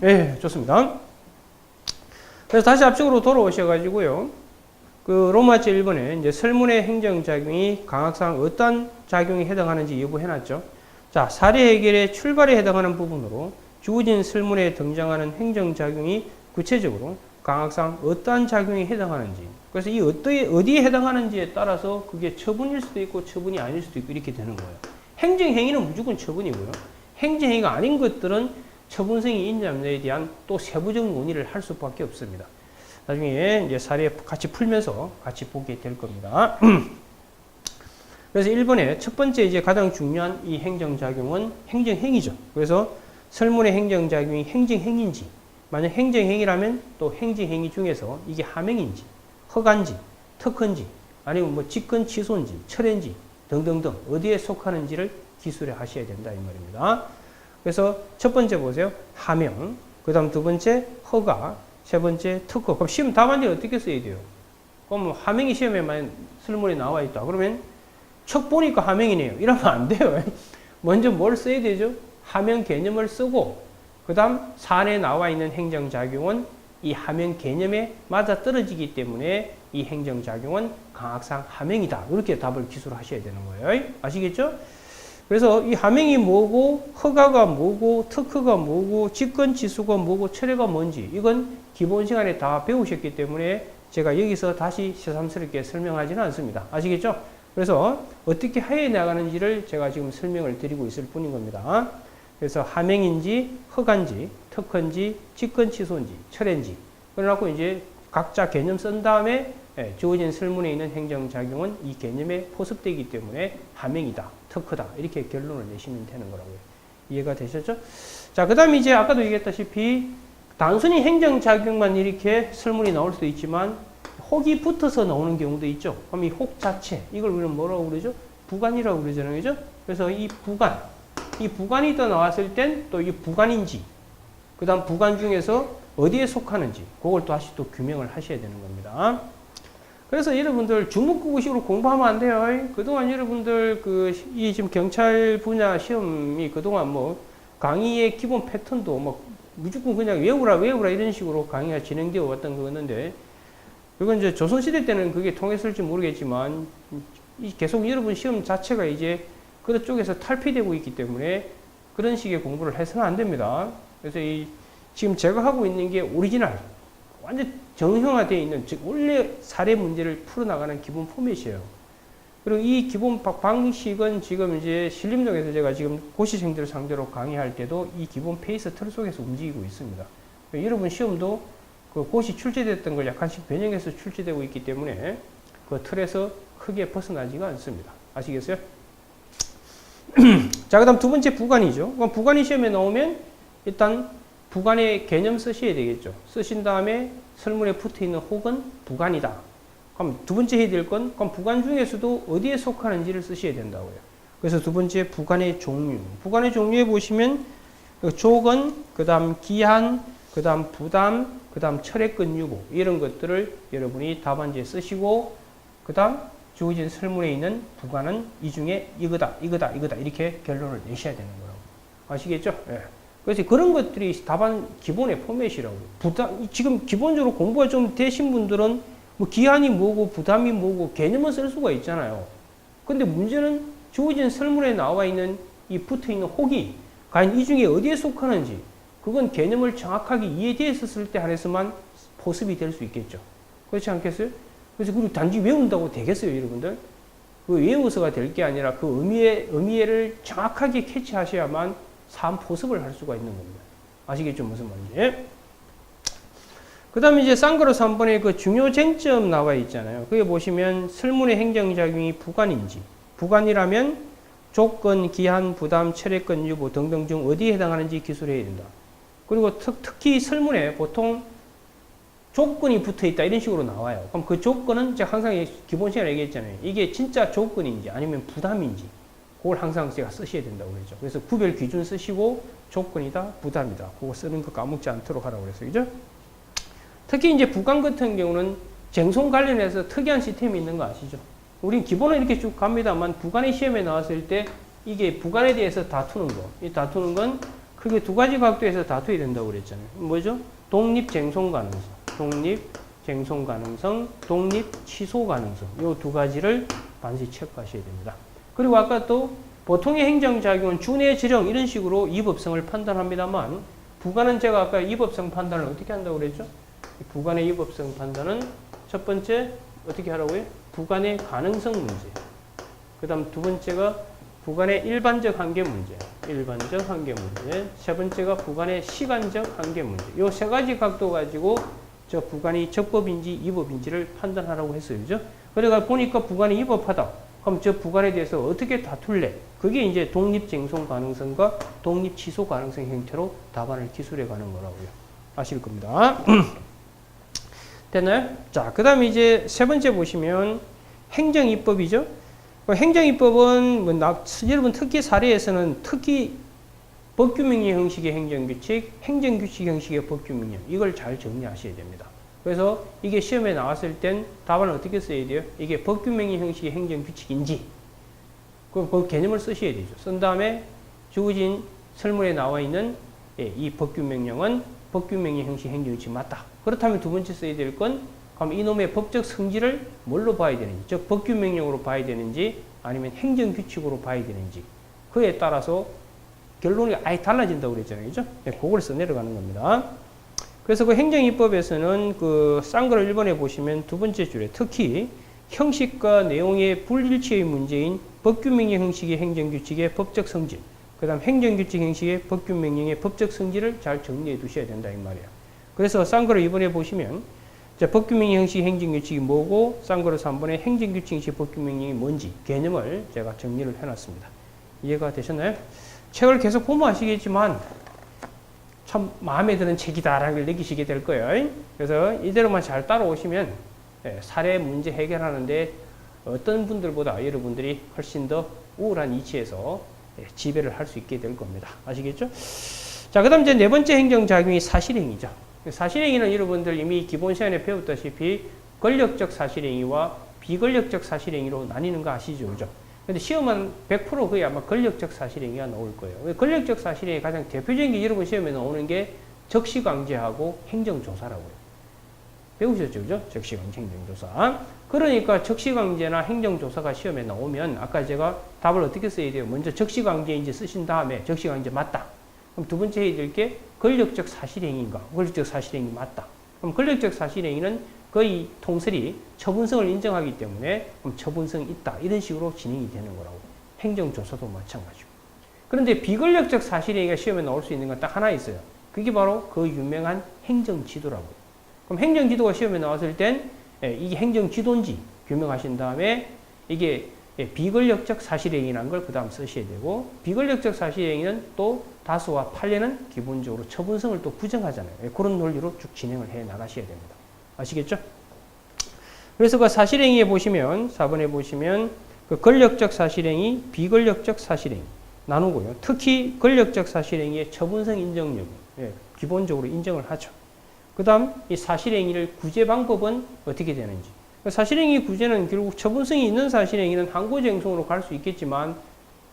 네, 좋습니다. 그래서 다시 앞쪽으로 돌아오셔가지고요. 그 로마제 1번에 이제 설문의 행정작용이 강학상 어떤 작용에 해당하는지 예고해놨죠. 자, 사례 해결의 출발에 해당하는 부분으로 주어진 설문에 등장하는 행정작용이 구체적으로 강학상 어떠한 작용에 해당하는지 그래서 이 어디에 해당하는지에 따라서 그게 처분일 수도 있고 처분이 아닐 수도 있고 이렇게 되는 거예요. 행정행위는 무조건 처분이고요. 행정행위가 아닌 것들은 처분성이 있냐 없냐에 대한 또 세부적 논의를 할 수밖에 없습니다. 나중에 이제 사례 같이 풀면서 같이 보게 될 겁니다. 그래서 1번에 첫 번째 이제 가장 중요한 이 행정작용은 행정행위죠. 그래서 설문의 행정작용이 행정행위인지 만약 행정행위라면 또 행정행위 중에서 이게 하명인지 허가인지 특허인지 아니면 뭐 직권 취소인지 철회인지 등등등 어디에 속하는지를 기술해 하셔야 된다 이 말입니다. 그래서 첫 번째 보세요. 하명, 그 다음 두 번째 허가, 세 번째 특허. 그럼 시험 답안지 어떻게 써야 돼요? 그럼 하명이 시험에만 설문에 나와 있다. 그러면 척 보니까 하명이네요. 이러면 안 돼요. 먼저 뭘 써야 되죠? 하명 개념을 쓰고 그 다음 사안에 나와 있는 행정작용은 이 하명 개념에 맞아 떨어지기 때문에 이 행정작용은 강학상 하명이다. 이렇게 답을 기술하셔야 되는 거예요. 아시겠죠? 그래서 이 하명이 뭐고 허가가 뭐고 특허가 뭐고 직권치수가 뭐고 철회가 뭔지 이건 기본 시간에 다 배우셨기 때문에 제가 여기서 다시 새삼스럽게 설명하지는 않습니다. 아시겠죠? 그래서 어떻게 해야 나가는지를 제가 지금 설명을 드리고 있을 뿐인 겁니다. 그래서 하명인지 허가인지 특허인지 직권취소인지 철회인지 그래갖고 이제 각자 개념 쓴 다음에 주어진 설문에 있는 행정작용은 이 개념에 포섭되기 때문에 하명이다, 특허다 이렇게 결론을 내시면 되는 거라고요. 이해가 되셨죠? 자, 그 다음에 이제 아까도 얘기했다시피 단순히 행정작용만 이렇게 설문이 나올 수도 있지만 혹이 붙어서 나오는 경우도 있죠. 그럼 이 혹 자체 이걸 우리는 뭐라고 그러죠? 부관이라고 그러잖아요. 그죠? 그래서 이 부관이 또 나왔을 땐 또 이 부관인지 그 다음 부관 중에서 어디에 속하는지 그걸 또 다시 또 규명을 하셔야 되는 겁니다. 그래서 여러분들 주목구구식으로 공부하면 안 돼요. 그동안 여러분들 이 지금 경찰 분야 시험이 그동안 뭐 강의의 기본 패턴도 뭐 무조건 그냥 외우라 이런 식으로 강의가 진행되어 왔던 거였는데 이건 이제 조선시대 때는 그게 통했을지 모르겠지만, 계속 여러분 시험 자체가 이제 그쪽에서 탈피되고 있기 때문에 그런 식의 공부를 해서는 안 됩니다. 그래서 지금 제가 하고 있는 게 오리지널, 완전 정형화되어 있는, 즉, 원래 사례 문제를 풀어나가는 기본 포맷이에요. 그리고 이 기본 방식은 지금 이제 신림동에서 제가 지금 고시생들을 상대로 강의할 때도 이 기본 페이스 틀 속에서 움직이고 있습니다. 여러분 시험도 그 고시 출제됐던 걸 약간씩 변형해서 출제되고 있기 때문에 그 틀에서 크게 벗어나지가 않습니다. 아시겠어요? 자, 그 다음 두 번째 부관이죠. 그럼 부관이 시험에 나오면 일단 부관의 개념 쓰셔야 되겠죠. 쓰신 다음에 설문에 붙어 있는 혹은 부관이다. 그럼 두 번째 해야 될 건, 그럼 부관 중에서도 어디에 속하는지를 쓰셔야 된다고요. 그래서 두 번째 부관의 종류. 부관의 종류에 보시면 조건, 그 다음 기한, 그 다음 부담, 그 다음 철회권 유보, 이런 것들을 여러분이 답안지에 쓰시고, 그 다음 주어진 설문에 있는 부관은 이 중에 이거다, 이거다, 이거다, 이렇게 결론을 내셔야 되는 거라고. 아시겠죠? 예. 그래서 그런 것들이 답안 기본의 포맷이라고. 지금 기본적으로 공부가 좀 되신 분들은 뭐 기한이 뭐고 부담이 뭐고 개념을 쓸 수가 있잖아요. 근데 문제는 주어진 설문에 나와 있는 이 붙어 있는 혹이 과연 이 중에 어디에 속하는지, 그건 개념을 정확하게 이해되었을 때 한해서만 포습이 될 수 있겠죠. 그렇지 않겠어요? 그래서 그리고 단지 외운다고 되겠어요, 여러분들? 그 외워서가 될 게 아니라 그 의미를 정확하게 캐치하셔야만 사안 포습을 할 수가 있는 겁니다. 아시겠죠? 무슨 말인지. 그 다음에 이제 쌍그룹 3번에 그 중요 쟁점 나와 있잖아요. 거기 보시면 설문의 행정작용이 부관인지, 부관이라면 조건, 기한, 부담, 철회권 유보 등등 중 어디에 해당하는지 기술해야 된다. 그리고 특히 설문에 보통 조건이 붙어 있다 이런 식으로 나와요. 그럼 그 조건은 제가 항상 기본 시간에 얘기했잖아요. 이게 진짜 조건인지 아니면 부담인지 그걸 항상 제가 쓰셔야 된다고 그랬죠. 그래서 구별 기준 쓰시고 조건이다, 부담이다. 그거 쓰는 거 까먹지 않도록 하라고 그랬어요. 그죠? 특히 이제 부관 같은 경우는 쟁송 관련해서 특이한 시스템이 있는 거 아시죠? 우린 기본은 이렇게 쭉 갑니다만 부관의 시험에 나왔을 때 이게 부관에 대해서 다투는 거. 이 다투는 건 크게 두 가지 각도에서 다투야 된다고 그랬잖아요. 뭐죠? 독립 쟁송 가능성, 독립 쟁송 가능성, 독립 취소 가능성. 이 두 가지를 반드시 체크하셔야 됩니다. 그리고 아까 또 보통의 행정작용은 준의 지령 이런 식으로 이법성을 판단합니다만 부관은 제가 아까 이법성 판단을 어떻게 한다고 그랬죠? 부관의 이법성 판단은 첫 번째 어떻게 하라고요? 부관의 가능성 문제. 그 다음 두 번째가 부관의 일반적 한계 문제. 일반적 한계 문제. 세 번째가 부관의 시간적 한계 문제. 이 세 가지 각도 가지고 저 부관이 적법인지 이법인지를 판단하라고 했어요. 그죠? 그래가 보니까 부관이 이법하다. 그럼 저 부관에 대해서 어떻게 다툴래? 그게 이제 독립 쟁송 가능성과 독립 취소 가능성 형태로 답안을 기술해 가는 거라고요. 아실 겁니다. 됐나요? 자, 그 다음에 이제 세 번째 보시면 행정입법이죠. 행정입법은 여러분 특히 사례에서는 특히 법규명령 형식의 행정규칙, 행정규칙 형식의 법규명령 이걸 잘 정리하셔야 됩니다. 그래서 이게 시험에 나왔을 땐 답안을 어떻게 써야 돼요? 이게 법규명령 형식의 행정규칙인지 그 개념을 쓰셔야 되죠. 쓴 다음에 주어진 설문에 나와 있는 이 법규명령은 법규명령 형식 행정규칙 맞다. 그렇다면 두 번째 써야 될 건 그럼 이놈의 법적 성질을 뭘로 봐야 되는지, 즉 법규명령으로 봐야 되는지 아니면 행정규칙으로 봐야 되는지 그에 따라서 결론이 아예 달라진다고 그랬잖아요. 그죠? 그걸 써 내려가는 겁니다. 그래서 그 행정입법에서는 그 쌍글 1번에 보시면 두 번째 줄에 특히 형식과 내용의 불일치의 문제인 법규명령 형식의 행정규칙의 법적 성질, 그 다음 행정규칙 형식의 법규명령의 법적 성질을 잘 정리해 두셔야 된다 이 말이에요. 그래서 쌍글 2번에 보시면 법규명령 형식 행정규칙이 뭐고 쌍글 3번에 행정규칙 형식 법규명령이 뭔지 개념을 제가 정리를 해놨습니다. 이해가 되셨나요? 책을 계속 보면 아시겠지만 참 마음에 드는 책이다라는 걸 느끼시게 될 거예요. 그래서 이대로만 잘 따라오시면 사례 문제 해결하는데 어떤 분들보다 여러분들이 훨씬 더 우월한 위치에서 지배를 할 수 있게 될 겁니다. 아시겠죠? 자, 그 다음 이제 네 번째 행정작용이 사실행위죠. 사실행위는 여러분들 이미 기본 시간에 배웠다시피 권력적 사실행위와 비권력적 사실행위로 나뉘는 거 아시죠? 그죠? 근데 시험은 100% 거의 아마 권력적 사실행위가 나올 거예요. 권력적 사실행위 가장 대표적인 게 여러분 시험에 나오는 게 적시강제하고 행정조사라고요. 배우셨죠, 그죠? 적시강제 행정조사. 그러니까 적시강제나 행정조사가 시험에 나오면 아까 제가 답을 어떻게 써야 돼요? 먼저 적시강제 이제 쓰신 다음에 적시강제 맞다. 그럼 두 번째 해야 될 게 권력적 사실행위인가? 권력적 사실행위 맞다. 그럼 권력적 사실행위는 거의 통설이 처분성을 인정하기 때문에 그럼 처분성이 있다. 이런 식으로 진행이 되는 거라고. 행정조사도 마찬가지고. 그런데 비권력적 사실행위가 시험에 나올 수 있는 건 딱 하나 있어요. 그게 바로 그 유명한 행정지도라고요. 그럼 행정지도가 시험에 나왔을 땐 이게 행정지도인지 규명하신 다음에 이게 비권력적 사실행위라는 걸 그 다음 쓰셔야 되고 비권력적 사실행위는 또 다수와 판례는 기본적으로 처분성을 또 부정하잖아요. 그런 논리로 쭉 진행을 해 나가셔야 됩니다. 아시겠죠? 그래서 그 사실행위에 보시면 4번에 보시면 그 권력적 사실행위, 비권력적 사실행위 나누고요. 특히 권력적 사실행위의 처분성 인정 여부 기본적으로 인정을 하죠. 그 다음 이 사실행위를 구제 방법은 어떻게 되는지. 사실행위 구제는 결국 처분성이 있는 사실행위는 항고쟁송으로 갈 수 있겠지만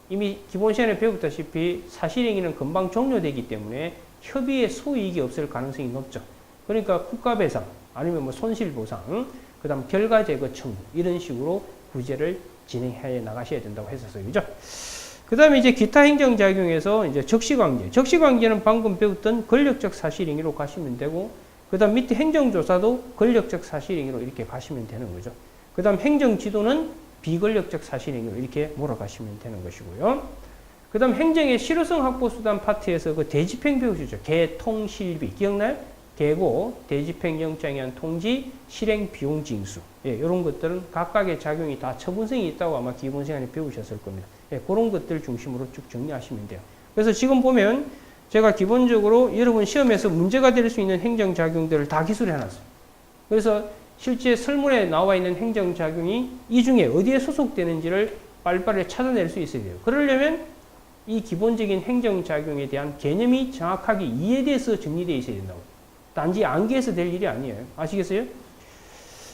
이미 기본 시간에 배웠다시피 사실행위는 금방 종료되기 때문에 협의에 소이익이 없을 가능성이 높죠. 그러니까 국가배상 아니면 뭐 손실보상, 그 다음 결과제거 청구 이런 식으로 구제를 진행해 나가셔야 된다고 했었어요. 그죠? 그 다음에 이제 기타 행정작용에서 이제 적시관계. 적시관계는 방금 배웠던 권력적 사실행위로 가시면 되고, 그 다음 밑에 행정조사도 권력적 사실행위로 이렇게 가시면 되는 거죠. 그 다음 행정지도는 비권력적 사실행위로 이렇게 몰아가시면 되는 것이고요. 그 다음 행정의 실효성 확보 수단 파트에서 그 대집행 배우시죠. 개통실비. 기억나요? 개고, 대집행 영장에 의한 통지, 실행 비용 징수. 이런 것들은 각각의 작용이 다 처분성이 있다고 아마 기본 시간에 배우셨을 겁니다. 그런 것들 중심으로 쭉 정리하시면 돼요. 그래서 지금 보면 제가 기본적으로 여러분 시험에서 문제가 될 수 있는 행정작용들을 다 기술해 놨어요. 그래서 실제 설문에 나와 있는 행정작용이 이 중에 어디에 소속되는지를 빨리빨리 찾아낼 수 있어야 돼요. 그러려면 이 기본적인 행정작용에 대한 개념이 정확하게 이해돼서 정리되어 있어야 된다고. 단지 암기해서 될 일이 아니에요. 아시겠어요?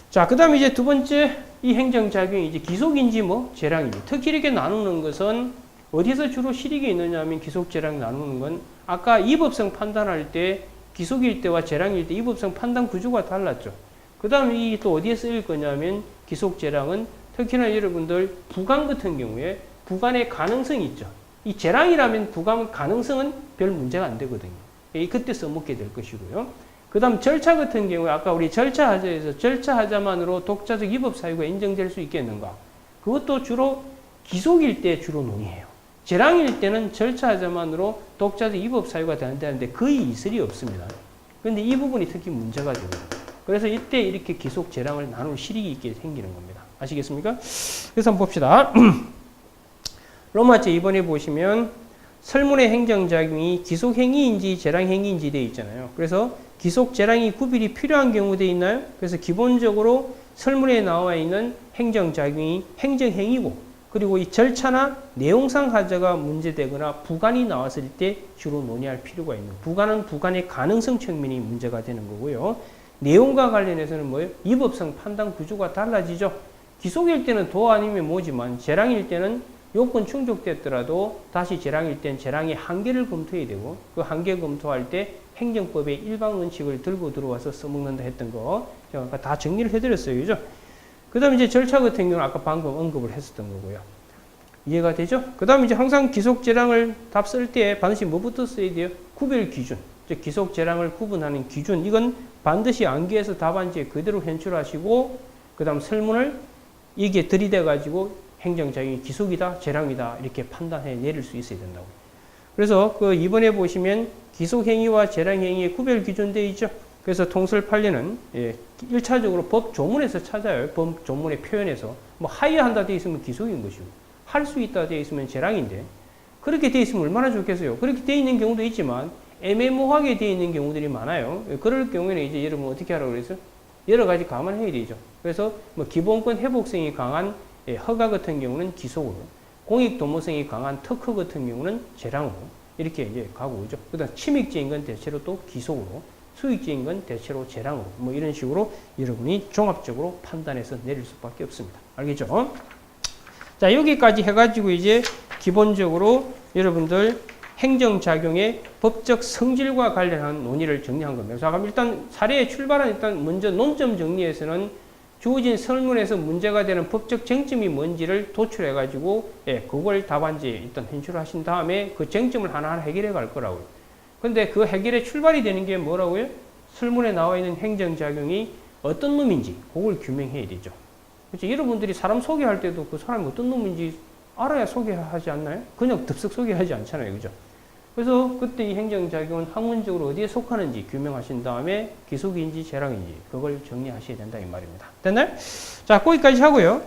자, 그 다음에 이제 두 번째 이 행정작용이 이제 기속인지 뭐 재량인지. 특히 이렇게 나누는 것은 어디서 주로 실익이 있느냐 하면 기속 재량 나누는 건 아까 이법성 판단할 때 기속일 때와 재량일 때 이법성 판단 구조가 달랐죠. 그 다음에 이 또 어디에 쓰일 거냐면 기속 재량은 특히나 여러분들 부관 같은 경우에 부관의 가능성이 있죠. 이 재량이라면 부관 가능성은 별 문제가 안 되거든요. 그때 써먹게 될 것이고요. 그 다음 절차 같은 경우에 아까 우리 절차하자에서 절차하자만으로 독자적 위법 사유가 인정될 수 있겠는가? 그것도 주로 기속일 때 주로 논의해요. 재량일 때는 절차하자만으로 독자적 위법 사유가 된다는데 거의 이슬이 없습니다. 그런데 이 부분이 특히 문제가 되거든요. 그래서 이때 이렇게 기속 재량을 나눌 실익이 있게 생기는 겁니다. 아시겠습니까? 그래서 한번 봅시다. 로마제 2번에 보시면 설문의 행정작용이 기속행위인지 재량행위인지 되어 있잖아요. 그래서 기속 재량이 구별이 필요한 경우 되어 있나요? 그래서 기본적으로 설문에 나와 있는 행정작용이 행정행위고 그리고 이 절차나 내용상 하자가 문제되거나 부관이 나왔을 때 주로 논의할 필요가 있는 부관은 부관의 가능성 측면이 문제가 되는 거고요. 내용과 관련해서는 뭐예요? 위법성 판단 구조가 달라지죠. 기속일 때는 도 아니면 뭐지만 재량일 때는 요건 충족됐더라도 다시 재량일 땐 재량의 한계를 검토해야 되고 그 한계 검토할 때 행정법의 일반 원칙을 들고 들어와서 써먹는다 했던 거 제가 다 정리를 해드렸어요. 그죠? 그 다음에 이제 절차 같은 경우는 아까 방금 언급을 했었던 거고요. 이해가 되죠? 그 다음에 이제 항상 기속 재량을 답 쓸 때 반드시 뭐부터 써야 돼요? 구별 기준. 즉 기속 재량을 구분하는 기준. 이건 반드시 암기해서 답안지에 그대로 현출하시고 그 다음 설문을 이게 들이대 가지고 행정작용이 기속이다, 재량이다 이렇게 판단해 내릴 수 있어야 된다고. 그래서 그 이번에 보시면 기속행위와 재량행위의 구별 기준 되어 있죠. 그래서 통설 판례는 1차적으로 법 조문에서 찾아요. 법 조문의 표현에서 뭐 하여한다 되어 있으면 기속인 것이고 할 수 있다 되어 있으면 재량인데 그렇게 되어 있으면 얼마나 좋겠어요. 그렇게 되어 있는 경우도 있지만 애매모호하게 되어 있는 경우들이 많아요. 그럴 경우에는 이제 여러분 어떻게 하라고 그랬어요? 여러 가지 감안해야 되죠. 그래서 뭐 기본권 회복성이 강한 허가 같은 경우는 기속으로, 공익 도모성이 강한 특허 같은 경우는 재량으로 이렇게 이제 가고 오죠. 그다음 침익죄인 건 대체로 또 기속으로, 수익죄인 건 대체로 재량으로 뭐 이런 식으로 여러분이 종합적으로 판단해서 내릴 수밖에 없습니다. 알겠죠? 자, 여기까지 해가지고 이제 기본적으로 여러분들 행정작용의 법적 성질과 관련한 논의를 정리한 겁니다. 자, 그럼 일단 사례의 출발은 일단 먼저 논점 정리에서는 주어진 설문에서 문제가 되는 법적 쟁점이 뭔지를 도출해가지고, 예, 그걸 답안지에 일단 현출하신 다음에 그 쟁점을 하나하나 해결해 갈 거라고요. 근데 그 해결의 출발이 되는 게 뭐라고요? 설문에 나와 있는 행정작용이 어떤 놈인지, 그걸 규명해야 되죠. 그렇죠? 여러분들이 사람 소개할 때도 그 사람이 어떤 놈인지 알아야 소개하지 않나요? 그냥 덥석 소개하지 않잖아요. 그죠? 그래서 그때 이 행정작용은 학문적으로 어디에 속하는지 규명하신 다음에 기속인지 재량인지 그걸 정리하셔야 된다 이 말입니다. 됐나요? 자, 거기까지 하고요.